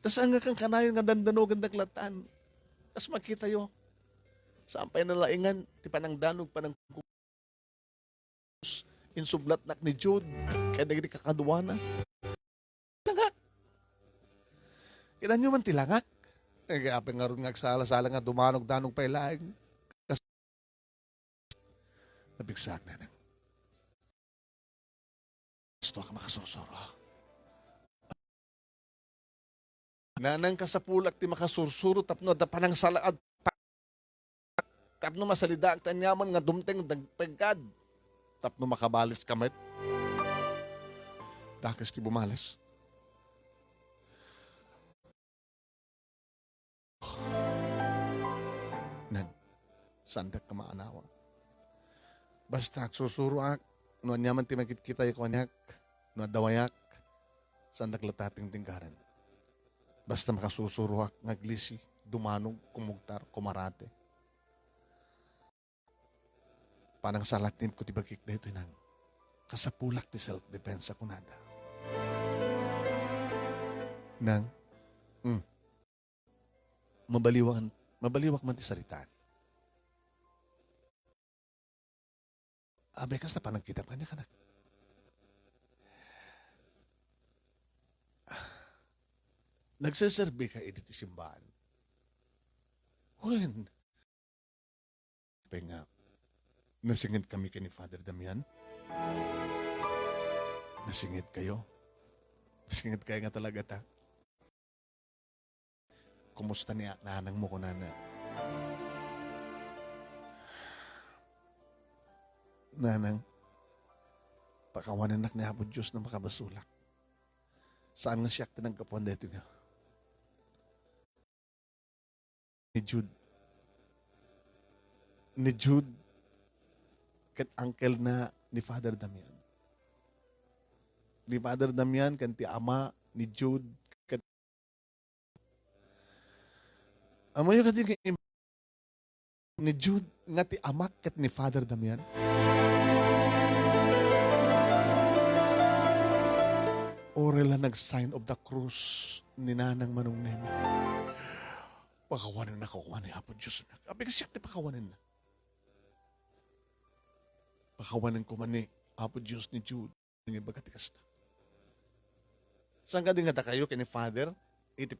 Tas ang nga kang kanayon nga dandanogan daglatan. Tas makita yo. Sampay na laingan ti panangdanog panang insublat nak ni Jude. Kaya naging kakaduana. Langak. Kailan nyo man tilangak? Kaya apeng nga rin sala-sala nga dumanog-danog pa ilaing. Kasi nabigsak na nang. Gusto ka makasusuro. Nanang ka sa pulak ti makasursuro tapno da panang salaad tapno masalida ang tanyaman nga dumteng dagpagkad tapno makabalis kamit. Dakas ti bumalas. Nan, sandak ka maanawa. Basta susuro ak, no anyaman ti makikita yung kanyak, no dawayak, sandak latating tingkaran. Basta makasusuro ak, ngaglisi, dumanog, kumugtar, kumarate. Panang salaknin ko ti bagik na ito nang kasapulak ti self-defense ako nada. Nang, mabaliwak man ti saritaan. Abay kas na panang kitap kanya kanak. Nagsaserbi ka edit ti simbahan. When? Penga, nasingit kami kay ni Father Damian. Nasingit kayo. Nasingit kayo nga talaga ta. Kumusta niya nanang mo ko nana? Nanang, pakawanan nak niya po Diyos na makabasulak. Saan nga siyak tinagkapuan dito nga? Ni Jude, kat uncle na ni Father Damian. Ni Father Damian, kan ti ama ni Jude, amo yung kating ni Jude nga ti amak kat ni Father Damian. Orela nag-sign of the cross ni Nanang Manong Nemi. Pakawanan na kakuha ni Apo Diyos na. Abi kasi siya ti pakawanan na. Pakawanan ko man ni Apo Diyos ni Jude. Ng ibagatikas na. Saan ka din nga kayo kay ni Father? Iti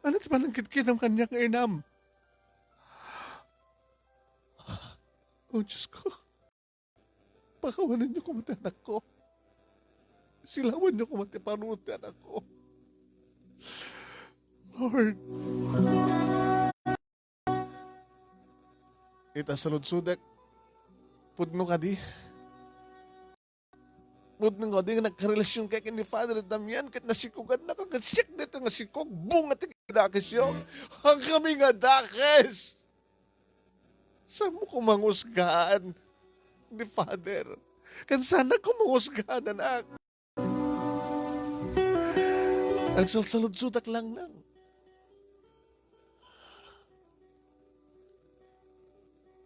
Ano ti panangkitkit ang kanyang inam? Oh, Diyos ko. Pakawanan niyo kumati anak ko. Silawan niyo kumati panuti anak ko. Lord. Ita salud-sudak. Pudno ka di. Pudno ka di nga nagkarelasyon kay ni Father Damian kat nasikugan na kagasyek dito nga sikog. Bunga ti kinakis yo. Ang kami nga dakes. Saan mo kumangusgaan ni Father? Kan sana kumangusgaan, anak. Nagsalsalud-sudak lang nang.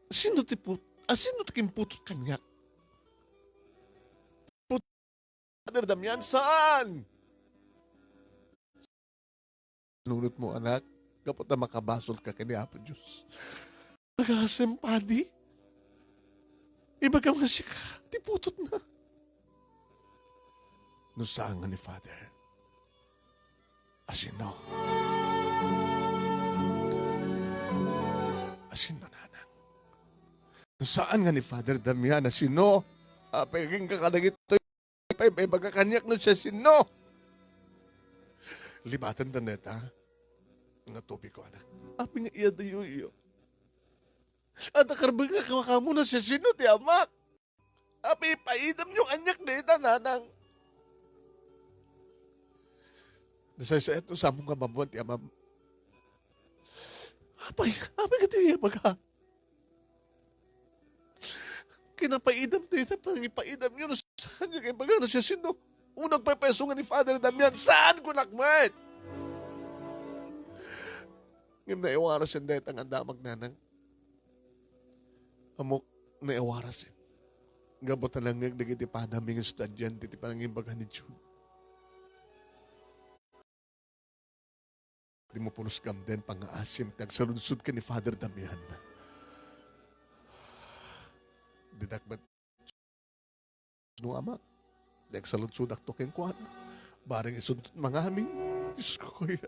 Sino ti kimputot kanya? Father Damian, saan? Nunot mo, anak. Kapot na makabasol ka kini Apo Diyos. Nagkakasempadi. Iba ka mga sika. Di putot na. No saan nga ni Father? Asino? Asino, nanang? No saan nga ni Father Damian? Asino? Pagiging kakanagit ito. May magakanyak no siya sino? Libatan na neta. Nga topi ko, anak. Api nga iya dayo iyo. At akarbang nga kamakamu na siya sino ti amak. Api ipaidam yung anyak na ita, nanang. Nasay sa ito, samong nga mamuan ti amam. Apay ka ti iya baga. Kinapaidam ti ita, parang ipaidam yun. Saan yung baga na siya sino? Unang pepeso nga ni Father Damian, saan ko nakmat? Ngayon na iwaras yung dahit ang andamag nanang. Amok na iwaras yun. Gabot na lang nga nagiti padaming yung studyante, ti parang yung baga ni Jude. Di mo punos gamden pang aasim, tagsaludsud ka ni Father Damian. Didakbat no ama. Tagsaludsud akto ken kuan. Baring isundot mga amin. Diyos ko kuya.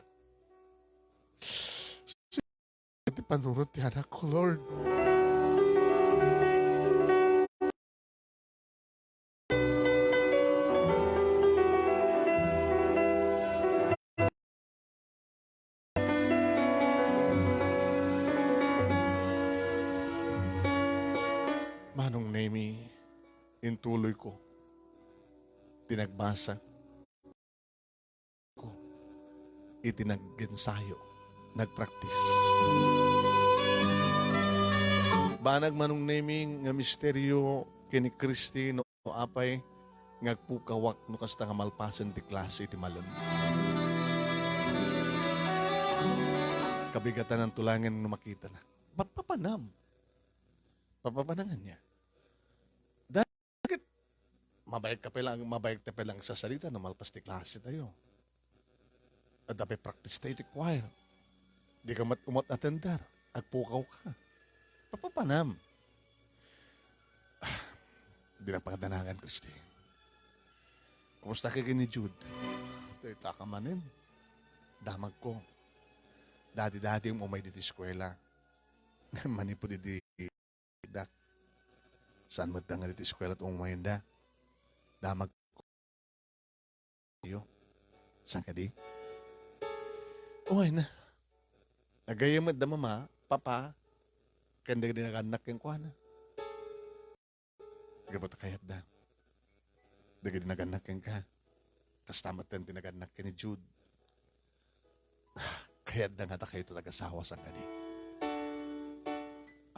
Iti panunod ti anak ko, Lord. Manong Nemi, intuloy ko. Tinagbasa ko. Itinag-ensayo. Nagpractice. Banag manong naming nga misteryo kini Kristi no apay ngagpukawak no kasta nga malpasan ti klase ti malam. Kabigatan ng tulangan no makita na. Papapanam. Papapanangan niya. Bakit? Mabayag ka pa lang sa salita na malpas ti klase tayo. At dapat practice tayo ti choir. Di ka umot atendar. Agpukaw ka. Papapanam. Di na pagdanangan, Kristi. Kumusta ka ni Jude? Ito ka manin. Damag ko. Dati-dati yung umay dito eskwela. Manipo dito dak. Saan mo nga dito eskwela at umay da? Damag ko. Saan ka di? Uy na. Nagayamad da mama, papa, kanda din naganak yung kuwana. Gabot kayat da. Daga din naganak yung ka. Kastamat din tinaganak ka ni Jude. Kayat da nga ta kayo talaga-sawa sa kadi.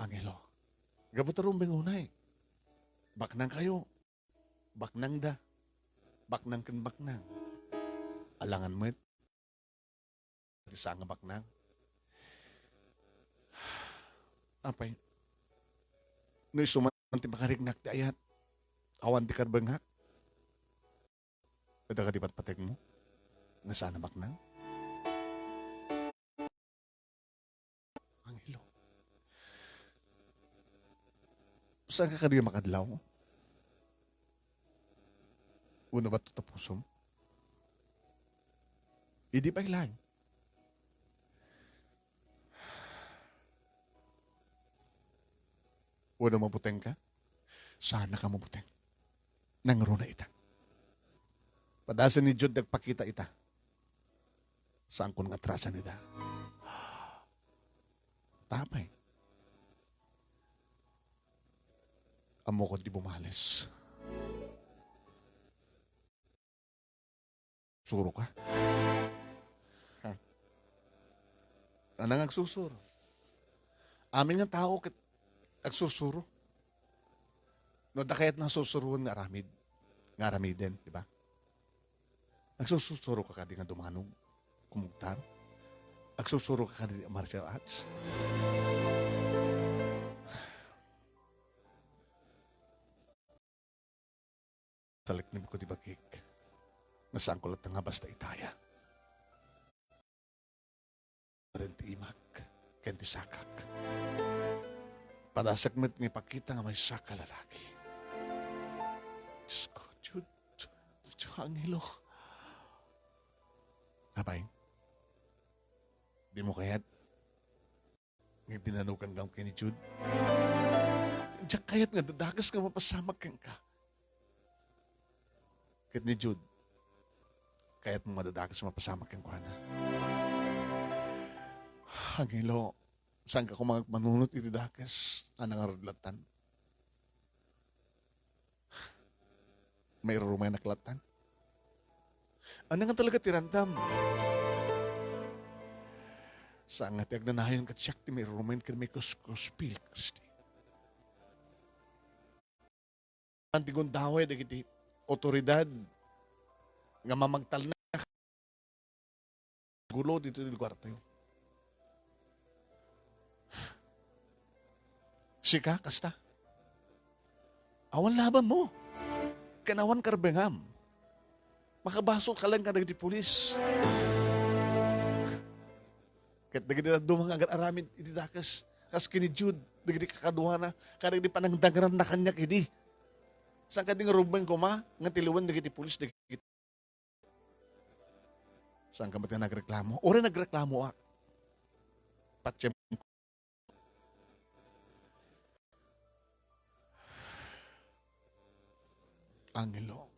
Angelo, gabot rumbing unay. Baknang kayo. Baknang da. Baknang kan baknang. Alangan mo it. Di sa nga baknang. Apay. No isuman ti makarignak ti ayat. Awan ti karbangak. Kada ka di patpatek mo. Nga sana baknang. Angelo. Saan ka di makadlaw? Una ba ito tapusom? Hindi pa ilan. Wala maputeng ka? Sana ka maputeng. Nangro na ita. Padasan ni Jud nagpakita ita. Saan ko nga atrasan ita? Tamay. Amo ko di bumalis. Suro ka? Ha? Anang agsusuro? Amin nga tao kit agsusuro. No da kaya't nasusuruan nga aramid. Nga aramiden, di ba? Agsusuro ka kadi nga dumanog. Kumugtar. Agsusuro ka kadi martial arts. Talik ni ko di bagik. Nasaan ko lang nga basta itaya. Renti imak. Kenti sakak. Padasakmet ni pakita nga may saka lalaki. Diyos ko, Jud. Diyos Angelo. Apay, di mo kaya't nga tinanukan lang kay ni Jud. Diyak kaya't nga dadagas nga mapasamag kang ka. Kahit ni Jud, kaya't mo madadagas mapasamag kang kuhana. Angelo, saan ka kumang manunot itidakas? Anang aradlatan? May rumay naklatan? Ano nga talaga tirandam? Saan nga tiyag nanayon kat siyak ti may rumay ka may kuspil, Kristi. Antigon daway da kiti otoridad nga mamagtal na gulo dito di lugar tayo. Sika, kasta. Awan laban mo. Kanawan karbengam. Makabasol ka lang ka di pulis. Kahit nagdi na dumang agar aramid itidakas. Kas kini Jude, nagdi kakaduha na. Kaya nagdi panangdagaran na kanya kidi. Saan ka di nga rubeng ko ma? Nga tiliwan nagdi pulis. Saan ka ba tayo nagreklamo? Ore nagreklamo Patsem. Angelo,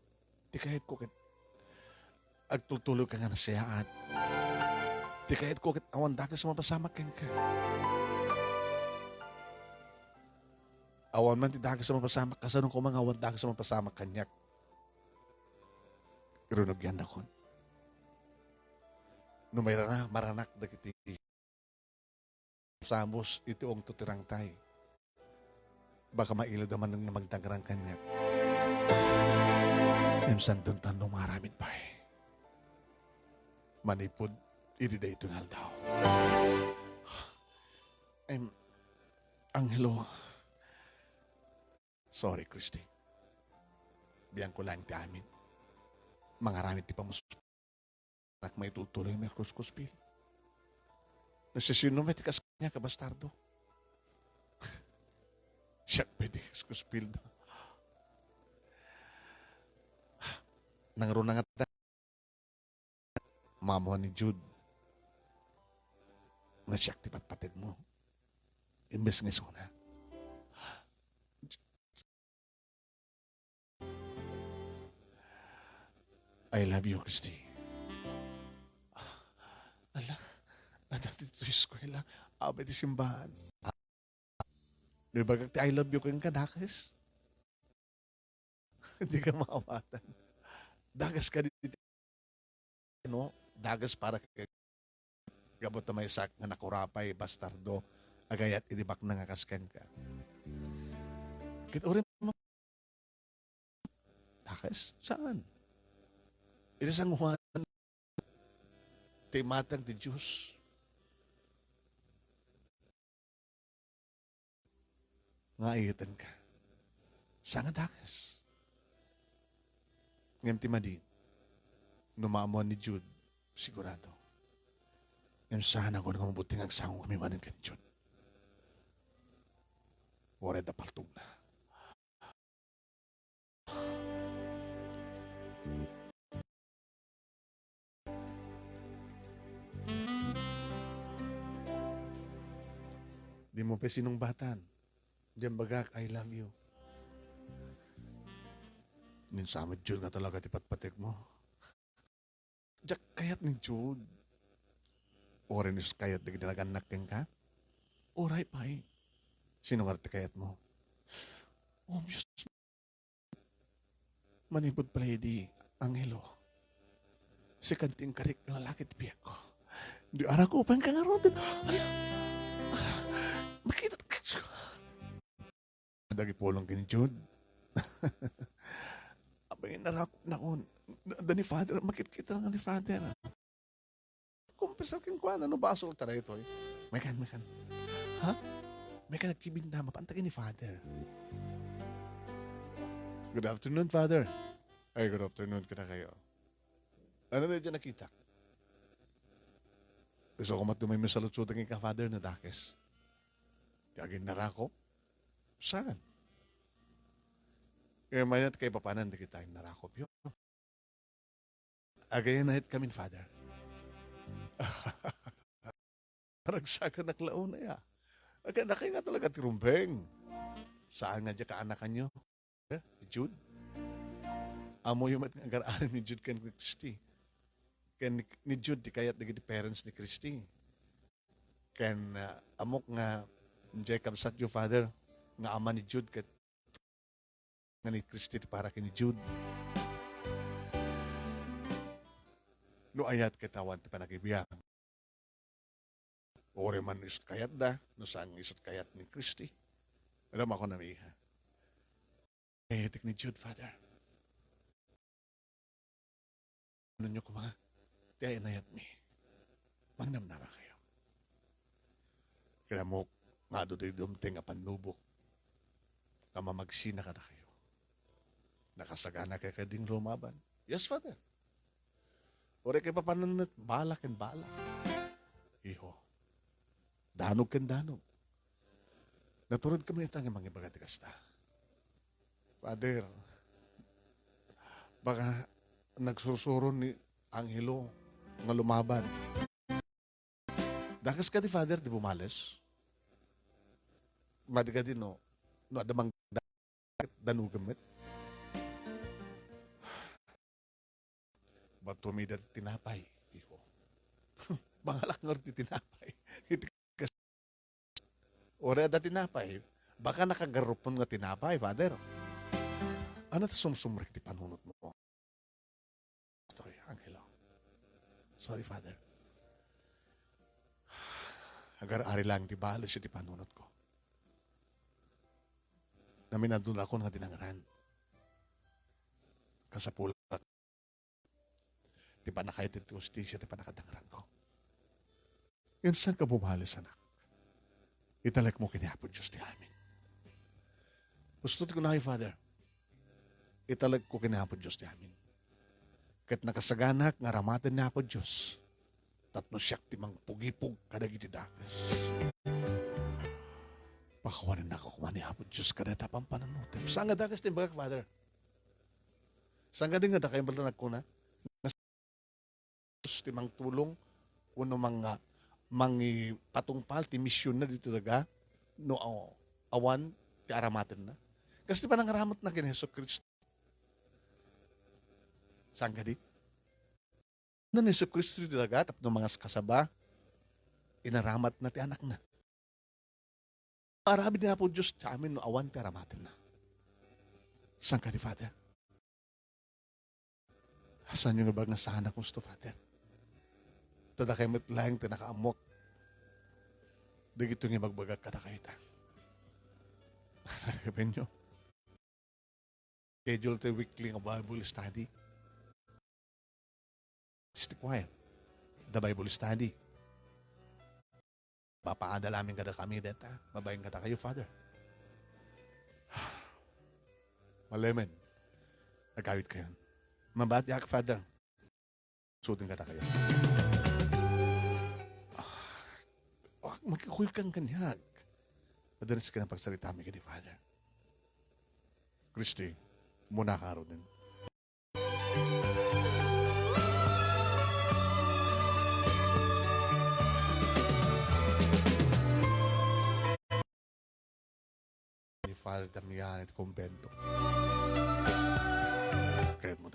di kahit ko agtultuloy ka nga na siya at di kahit ko awan dagas mapasama kang ka. Awan man ti dagas mapasama kasanong ko mga awan dagas mapasama kanyak. Irunog yan ako. Numayra na maranak da kiti samos iti ong tutirang tay. Baka mailod naman ng magdagarang kanyak. Emsan doon tanong maramit pa manipod, iti da ito nga daw. Angelo. Sorry, Christy. Biyang ko lang ti amin. Mangaramit ti pamus. Nak may tutuloy may kuskuspil. Nasisino may tikas niya ka bastardo. Siya pwede kuskuspil daw. Nangro na nga mamuha ni Jude nga siyak ti patpatid mo. Imbes nga suna. I love you, Christy. Ala, dati dito yung eskwela. Abay di simbahan. Di ba kag I love you kang kadakis? Hindi ka maawatan. Dagas ka dito. No? Dagas para kay gabot na may sak nga nakurapay, bastardo, agayat idibak na nga kasken ka. Kit uri mo. Dagas? Saan? Ito sang Juan timatang di Diyos. Nga iitan ka. Saan nga dagas? Ngayon timadin. Numamon ni Jude, sigurado. Ngayon sana ko na mabuting ang sangong kami manin ka ni Jude. Wala da paltog na. Di mo pa sinong batan. Diyan bagak, I love you. Ninsamad Jude nga talaga ti patpatik mo. Diyak kayat ni Jude. Orenis kayat di kinalaganak ka? Oray pa eh. Sino nga ti kayat mo? Oh, Diyos. Manipod pala di Angelo. Si kanting karik na lalaki ti biyak ko. Di ara ko upang kangarotin. Ay, makita ka. Dagi polong kini Jude. Abangin narakop na kon. Da ni Father, makit-kita nga ni Father. Kumpisal king kwan, ano ba asol tara ito eh? Mekan. Ha? Mekan nagkibinda, mapantagin ni Father. Good afternoon, Father. Ay, good afternoon kita kayo. Ano na dyan nakita? Gusto ko matumay mo sa lutsutang ka, Father, na dakes. Kagin narakop? Saan? Kaya mayat kay papanan di kita yung narakop yun. Agayin na hit kami, Father. Ragsakan naklaon na ya. Aga na kayo nga talaga tirumbeng. Saan nga dyan kaanakan nyo? Jude? Amo yung agar-aram ni Jude kan Christy. Kan ni Jude di kayat di parents ni Christy. Kan amok nga Jacob Satyo Father nga ama ni Jude kat nga ni Christy para kini Jude. No ayat katawan ti panagibiyang. Ore man isot kayat da, no saan isot kayat ni Christy. Alam ako na miha. Kayatik ni Jude, Father. Ano nyo ko mga? Tiyayin na yat mi. Mangnamnama kayo. Kaya mo, nga doon dumting nga panubok. Nga mamagsina ka na kayo. Nakasagana kay kading lumaban. Yes, Father. Ore kay papananat, balak and balak. Iho. Danog kan danog. Naturod kami itang mga bagatikas ta. Father, baka nagsursuro ni Angelo nga lumaban. Dakas ka di Father, di bumales. Madi ka din, no adamang danugamit. Ba't tumida tinapay, iho? Bangalak nga ti tinapay. Ora da tinapay. Baka nakagarupon nga tinapay, Father. Ano ta sumsumrik ti panunot mo? Sorry, Angelo. Sorry, Father. Agar-ari lang ti balas ti panunot ko. Naminadun ako nga dinangaran. Kasapulat. Di pa nakait ti justisya, di pa nakadangaran ko. Yun saan ka bumalis, anak? Italak mo kinihapon Diyos ti amin. Pustot ko na kay Father. Italag ko kinahapon Diyos ti amin. Kat nakasaganak nga ramatan na po Diyos. Tapno siyak ti mang pugipog kadag iti dakas. Pakawanan na ako kumani hapon Diyos kada tapang pananutim. Saan nga dakas ti bagak, Father? Saan nga din nga da kayong balta nagkuna? Diyos ti mang tulong uno mga mangi patungpal ti misyon na dito daga no awan ti aramaten na. Kasi di pa nangaramat na kini Hesus Kristo. Saan ka di? Na ni Hesus Kristo dito daga tapno mga kasaba inaramat na ti anak na. Arabi na po Diyos sa amin no awan ti aramaten na. Saan ka di, Father? Saan yung nabag na sana kung sto, Father? Tada kayo mitlang tinakaamok. Dagito nga magbagag ka na kayo ta. Sabihin nyo. Schedule tayo weekly nga Bible study. Stick quiet. The Bible study. Papaadalamin ka na kami deta. Babayin ka na kayo, Father. Malemen. Nagkawit kayo. Mabati ak, Father. Sutin ka na kayo. Magkikuy kang kanyag. Madalas ka na pagsalita mi ka ni Father. Christy, muna ka din. Father Damian at kumbento. Kaya mo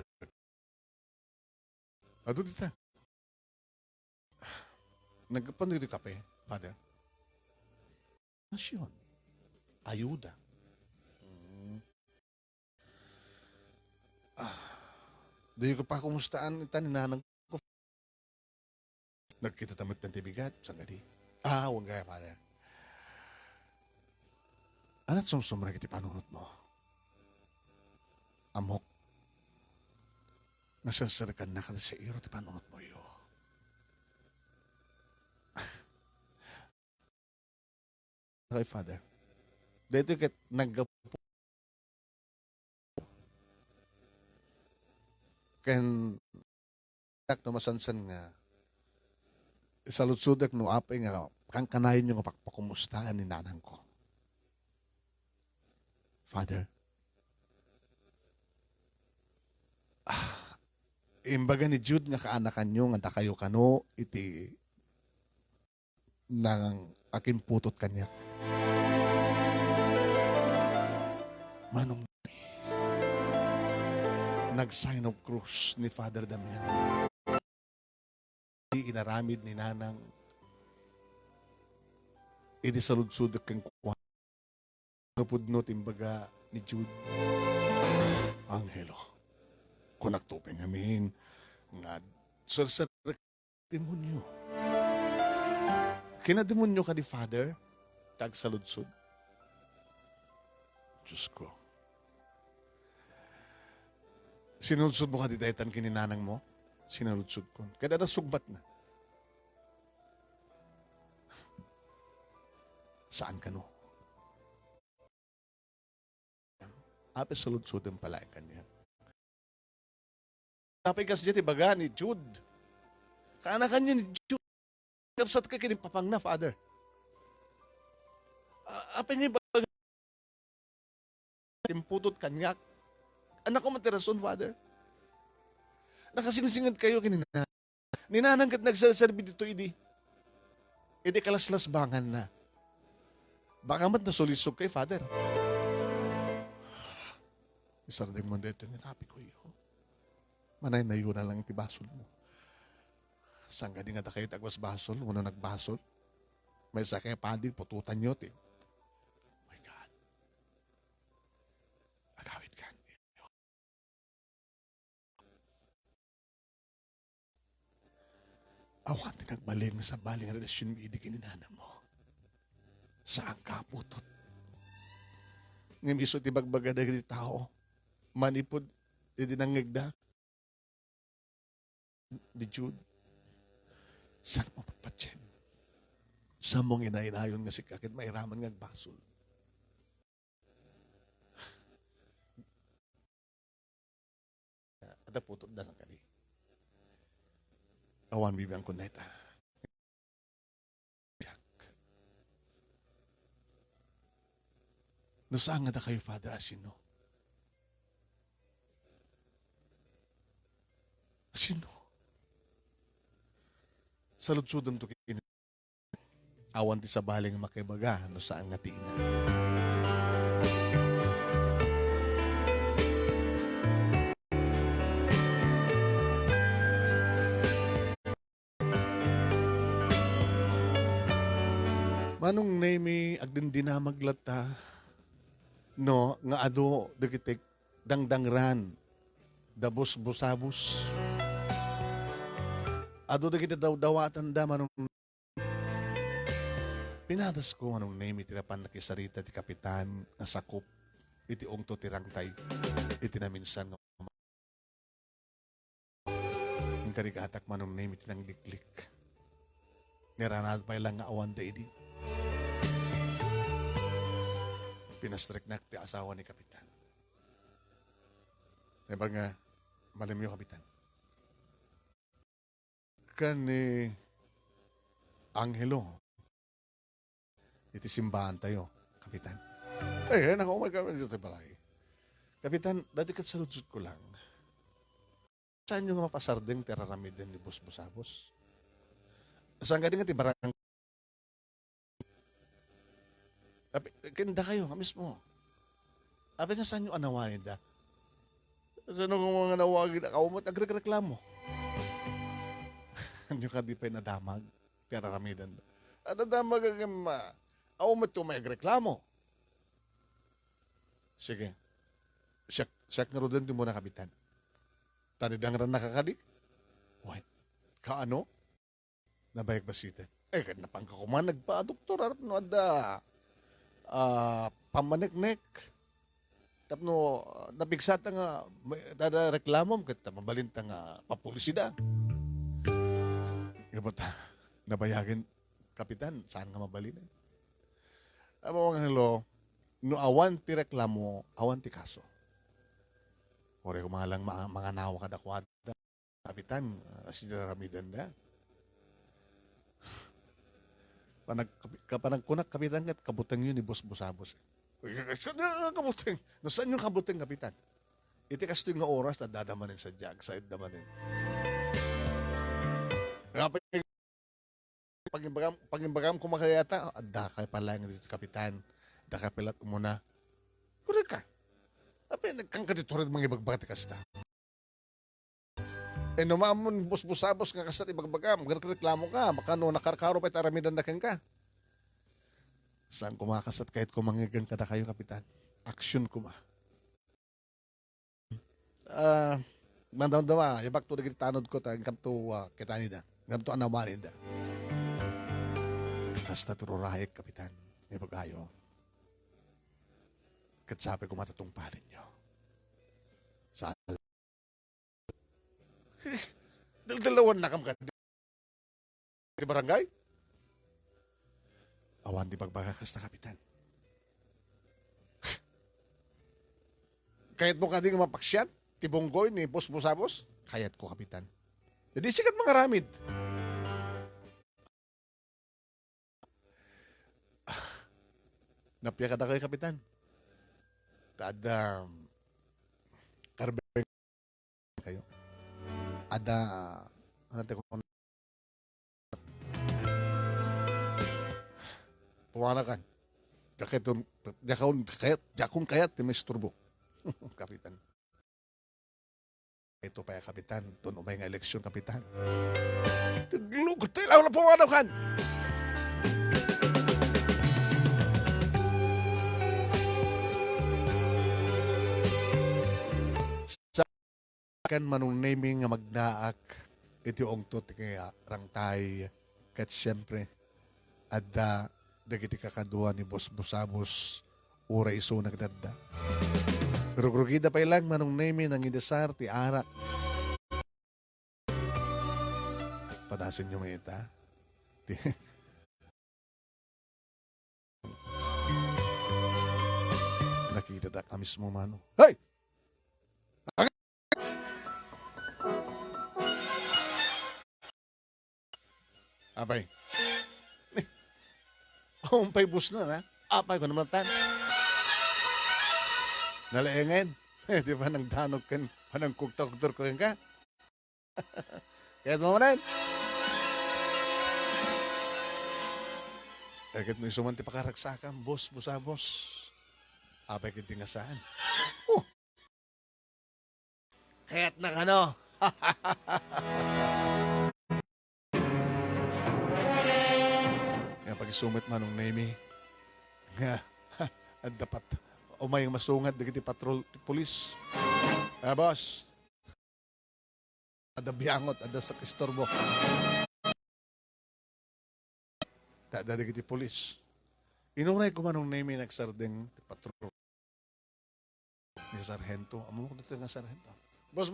ato dita. Nagpano dito kape, Father? Nasyon. Ayuda. Di ko pa kumustaan ita ni nanang ko. Nagkita tamit ng tibigat. Saan ka di? Huwag kaya, Father. Anat sumsumra kiti panunot mo? Amok. Nasasarakan na ka sa iro ti panunot mo iyo. Okay, Father. Dito kat naggapo. Ken tak no masansan nga salutsudak no apay nga kang kanayon yung pakumustahan ni nanang ko. Father, imbaga ni Jude nga kaanakan nyo nga kayo kano iti nang aking putot kanya. Manong nag-sign of cross ni Father Damian. Inaramid ni nanang inisaludsud kang kuwan. Napudno timbaga ni Jude. Angelo, kung nagtuping amin, nga sarsar demonyo. Kinademonyo ka ni Father, tagsaludsud. Diyos ko. Sinudsud mo ka di dahitan kininanang mo? Sinudsud ko. Kaya na sugbat na. Saan ka no? Ape saludsud ang pala kanya. Tapay kasi dyan ibaga ni Jude. Kaanakan niya ni Jude. Kapsat ka kinipapang na, Father. Apay niya ibaga. Imputot kanyak. Anak ko matirason, Father. Nakasingsingad kayo kinina. Ninanang kat nagsaserbi dito, idi. Idi kalaslas bangan na. Baka mat nasulisog kay Father. Isarding mo dito, ninapi ko iyo. Manay na yun na lang itibasol mo. Saan ka di nga kayo tagwas basol, muna nagbasol. May sakay padi, pututan nyo, ti. My God. Agawid ka. Awan din nagbaling sa baling relasyon mo idi kininana mo. Saan ka putot? Ngayon iso ti bagbaga na gini tao. Manipod, idi nangigda. Ni Jude. Saan mo pagpatsin? Saan mong inainayon nga si kakit mairaman nga basol? At putot na lang kani. Awan bibiyang kuneta. No saan nga da kayo, Father, asino? Asino? Saludsudan to kin. Awan ti sa baling makibaga, no saan nga tina. Manong name agdindina maglata, no, nga ado, dakitik, dangdangran, dabos busabus. Ado dagiti daw-dawatan da, manong pinadas ko, manong name itirapan nakisarita ti kapitan, nga sakop, iti ongto tirangtay, iti na minsan nga yung karikatak manong name iti nang liklik. Niranad pa ilang nga awan da idi. Pinastrek na ti asawa ni kapitan. Diba nga, malam yung kapitan. Kani Angelo, iti simbahan tayo, kapitan. Eh, naku, oh my God, dito balay. Kapitan, dati kat saludsud ko lang. Saan yung mapasardeng teraramid ni Bus-Busabos? Saan ka din nga ti barang? Kinda kayo, kamis mo. Abi nga saan yung anawanin da? Sa nung mga nawagin ako mo, agreklamo. Ano ka di pa nadamag? Pero ramidan da. Ano damag ang ako mo ito may agreklamo? Sige. Siyak nga rin din mo na kapitan. Tanidang rin nakakadi? Wait. Kaano? Nabayag ba siya? Kan napang kakuman nagpa-doktor arap no ada pamanek-nek. Tapno nabigsata nga tada reklamom ket mabalinta nga papulisida. Gabata nabayagin kapitan saan nga mabalinan? Amo nga hello no awan ti reklamo awan ti kaso. Ore kumalang mga nawa kadakwada kapitan si Ramidan da. Panagkunak kapitan kat kabutang yun ni Boss Busabos. Kabutang. Nasaan yung kabutang kapitan? Iti kasto yung nga oras na dadamanin sa jag, side damanin. Pagimbagam kumakayata, adakay pala nga dito kapitan. Adakay pala umuna. Kuri ka. Ape, nagkang katiturid mga ibagbati kasta. Numamon Busabos nga kasat ibagbagam, reklamo ka, baka no nakarkaro pa itaramidan na ka. Saan kumakasat kahit kumangigan ka na kayo, kapitan? Aksyon kuma. Mandam-dama, yabak to nagitanod ko, hanggang to kitanida, hanggang to anamanida. Kasta tururahik, kapitan, ibagayo. Katsabi ko matatungpalin nyo. Saan? Dalawan na kam ka di barangay? Awan di pagbagakas na kapitan. Kahit mo ka di nga mapaksyan, tibonggoy ni Boss Busabos, kayat ko kapitan. Jadi sikat mga ramid. Napya ka na kayo kapitan. Ada karbeng kayo. Ada ano ko puwanakan. Jakong kayat ti Mr. Kapitan. Ito pa ya kapitan. Doon umay nga eleksyon kapitan. Lugot tayo lang na puwanakan. Kan manong naming nga magdaak iti ongtot kaya rangtay kat siyempre adda dagiti kakadua ni Boss Busabos ura iso nagdadda. Rugrugida pa ilang manong naming ang idesar ti arak. Padasin nyo nga ita. Nakita da ka mismo mano. Hey! Apay. Umpay bus na, ha? Apay ko naman tan. Nalaengen. Di ba nang danog kan, panang kuktok-kuktor ko ka? Kaya mo manan. Agad mo isuman ti pakaragsakan, Boss Busabos. Apay kiti nga saan. Kaya't na ano. Pag-isumit manong Nemi nga at dapat umay masungat digiti patrol polis boss ada biangot ada sa istorbo da digiti polis inuray ko manong Nemi nagsardeng patrol ni sarhento amo ko dito nga sarhento boss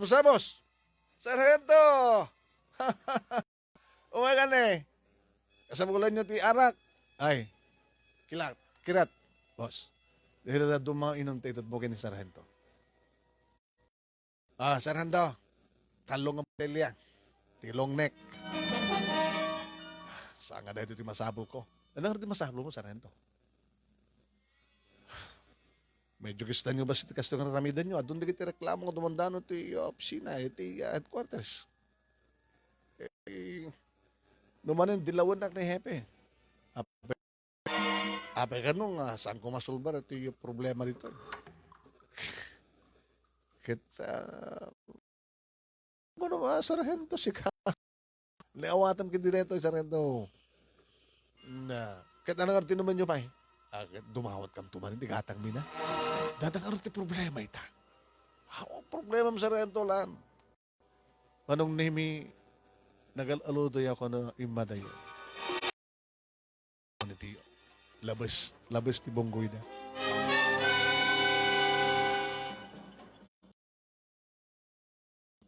sarhento umagan kasabulan nyo ti arak. Ay, kirat, boss. Dahil na dumang inom tayo mo ni Sargento. Sargento, talong ang botelya. Tilong neck. Saan nga dahil ito masabol ko? Ano nga masabol mo, Sargento? Medyo kistan nyo ba si kasto nga ramidan nyo? Doon di kita reklamo nga dumandano ti opisina, ti headquarters. Numanin, dilawan na ni Hepe. Apay ka nung, saan ko masulbar ito yung problema dito. Kita, ano ba, sarhento si ka. Liawatan ka direto, sarhento. Na, kahit anong arti naman nyo pa eh. Dumawat kang tuman, hindi katang mina. Dadang arti problema ita. Problema mo sarhento lang. Manong nimi, nag-aludoy ako na imadayo. Ano tiyo? Labas ti Bonggoy na.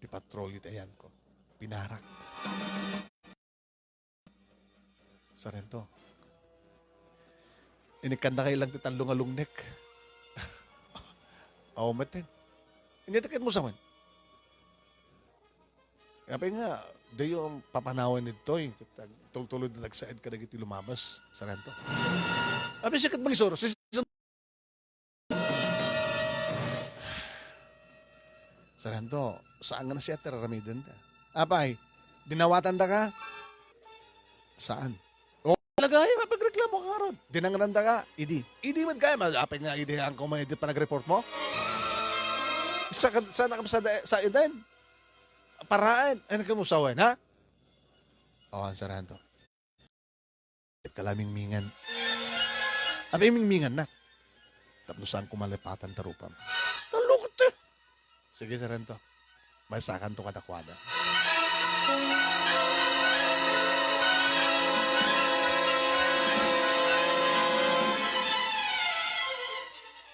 Ti patrol itayan ko. Pinarak. Sarento. Inikanda kayo lang ti talong alungnek. Aw maten. Initakit mo sa man. Kapag nga, dayo ang papanawan nito, tulad na nagsaid ka na giti lumabas, Sarento. Abi sikat mag-isoro, Sarento, saan nga na siya teraramidan ta? Apay, dinawatan ta ka? Saan? O, lagay, mapagreklamo ka ron. Dinangranda ka, idi. Idi man kaya, apay nga, idi ang kumay, idi pa nag-report mo? Saan ka sa idan? Paraan. Ano ka mo sawan, ha? Awan, Sarento. Kalaming mingan. Abi mingmingan na. Tapos saan kumalipatan tarupam. Talukot eh. Sige, Sarento. May sakan to katakwada.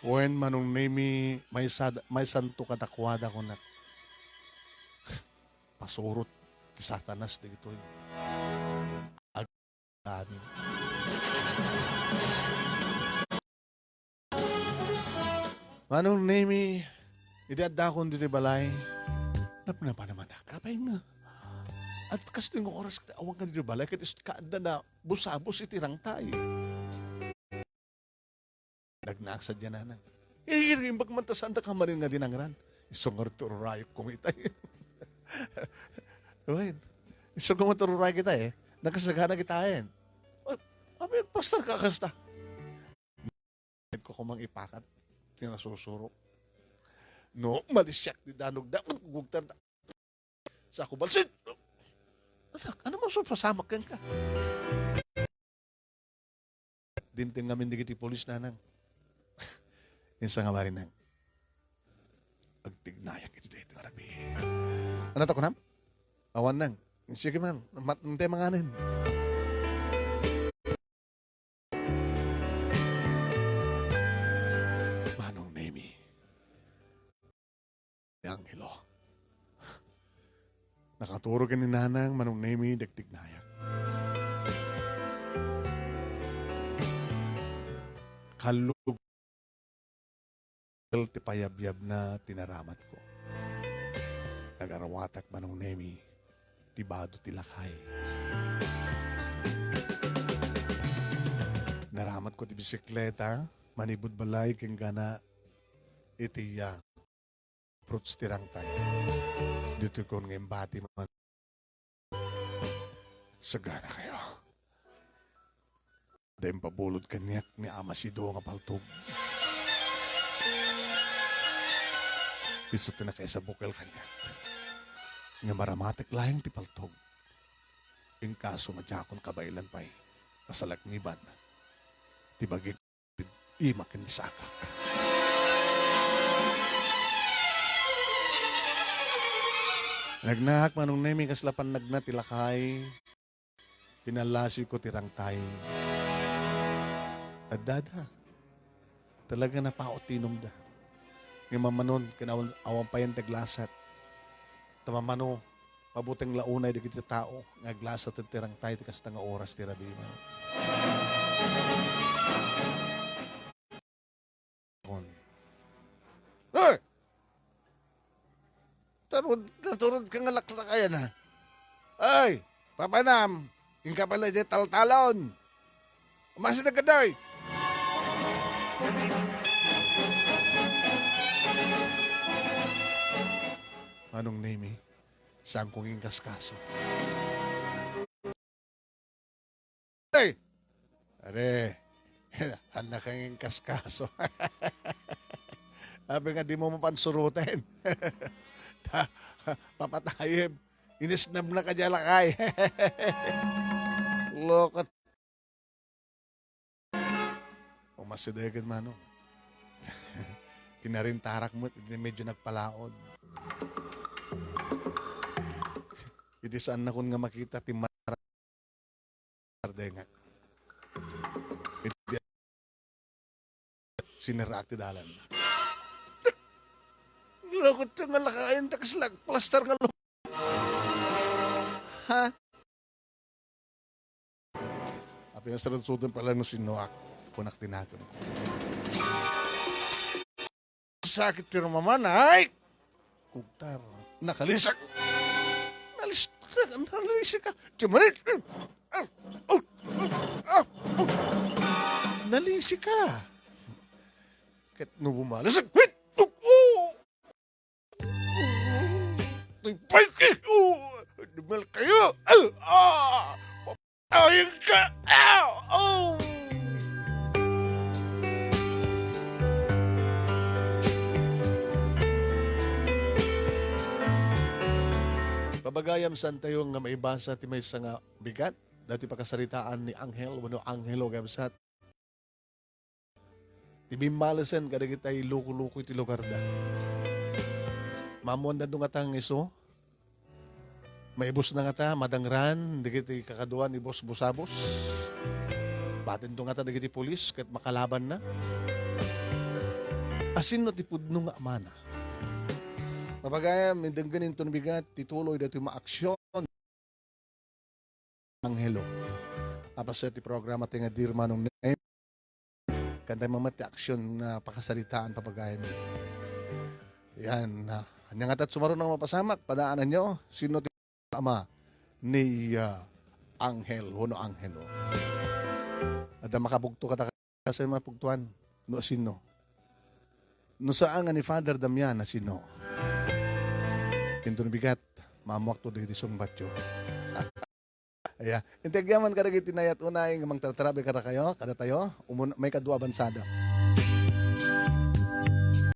When manong name may santo katakwada ko na pasurot ti Satanas dito. Amin. Manong name idadakon dito balay. Napnapa naman kapay nga. At kasi ng oras awang ka dito balay kat kaanda na busabos itirang tayo. Nagnaksa dyan na. Iiring magmantasan da kamarin nga dinangran. Isungar tururayok kong itay. Wait. Isungar tururayok kita eh. Nakasagana kita eh. Abi, pastor ka kasta. Ko kumang ipakat. Tinasusuro. No, malisyak di danog da. Gugtar da. Sa ako balsit. Anak, ano mo pasamak kan ka? Dimting ngamin di kiti polis na nang. Yung sa nga marin nang. Agtignayak ito dito nga rabi. Ano ta ko nam? Awan nang. Sige man. Matante manganin. Manong Nemi. Angelo. Nakaturo ka ni nanang Manong Nemi dagtignayak. Kalug ti payabyab na tinaramat ko. Nagarawatak Manong Nemi, ti bado ti lakay. Naramat ko ti bisikleta, manibod balay keng gana iti fruits tirang tayo. Dito ko ngayon bati man. Sagana kayo. Dahil pabulod kanyak ni Ama Sido nga paltog. Piso tinakay sa bukal kanyak. Nga maramatik layang ti paltog. In kaso madyakon kabailan pa'y nasalagniban. Ti bagik imakin di sakak. Nagnahak Manong Nemi kaslapan nagna tilakay. Pinalasi ko tirang tayo. At dada. Talaga napaotinom da. Ng mamanon, kinawang pa yan taglasat. Tamamano, pabuteng launay di kita tao. Nga glasat at tirang tayo, tikas nga oras tirabi. Hey! Turod ka nga laklakayan ha. Ay, papanam, yung ka pala di taltalon. Umasi na kaday. Anong name eh? Saan kong ingkas-kaso? Hey! Are, anak kang ingkas-kaso. Sabi nga, di mo mapansurutin. Ta- Papatayim. Inisnab na ka dyan lakay. Lokot. Umasidagan manong. Kinarintarak mo, medyo nagpalaod. Iti saan na kun nga makita ti mardengat. Iti sinirak ti dalan. Lakot siya nga lakain, takaslag, plaster nga lo. Ha? Api nga sarad-sudan pala no sinuak, kunak tinakon. Sakit ti rumaman, ay! Kugtar, nakalisak. Nalisik ka. Tumalit. Nalisik ka. Kat no bumalasag. Wait! Pagki! Dumal kayo! Ayun ka! Pabagayam san tayo nga maibasa ti may nga bigat. Dati pakasaritaan ni Anghel, wano Anghelo gamsat. Ibimbalasan kada kita'y luko-luko iti lugar da. Mamuan na nga tang iso. Maibos na nga ta, madangran, di kiti kakaduan, ibos busabos. Batin to nga ta, di kiti pulis, kahit makalaban na. Asin no tipudno nga amana. Mapagayam, indang ganin to bigat, tituloy dito yung maaksyon. Anghelo. Tapos sa ti programa tinga dirma nung name. Kantay mamati aksyon na pakasalitaan papagayam. Yan na. Hanyang atat sumaron ng mapasamak, padaanan nyo, sino ti ama ni Anghel, wano Anghelo. At makabugto ka kasi mapugtuan, no sino. No saan nga ni Father Damian na sino. Tinto bigat, mamuak to dito isong batyo. Ayan. Integyaman ka na tinayat unay, mang tatrabe ka na kayo, kada tayo, may kadua bansada.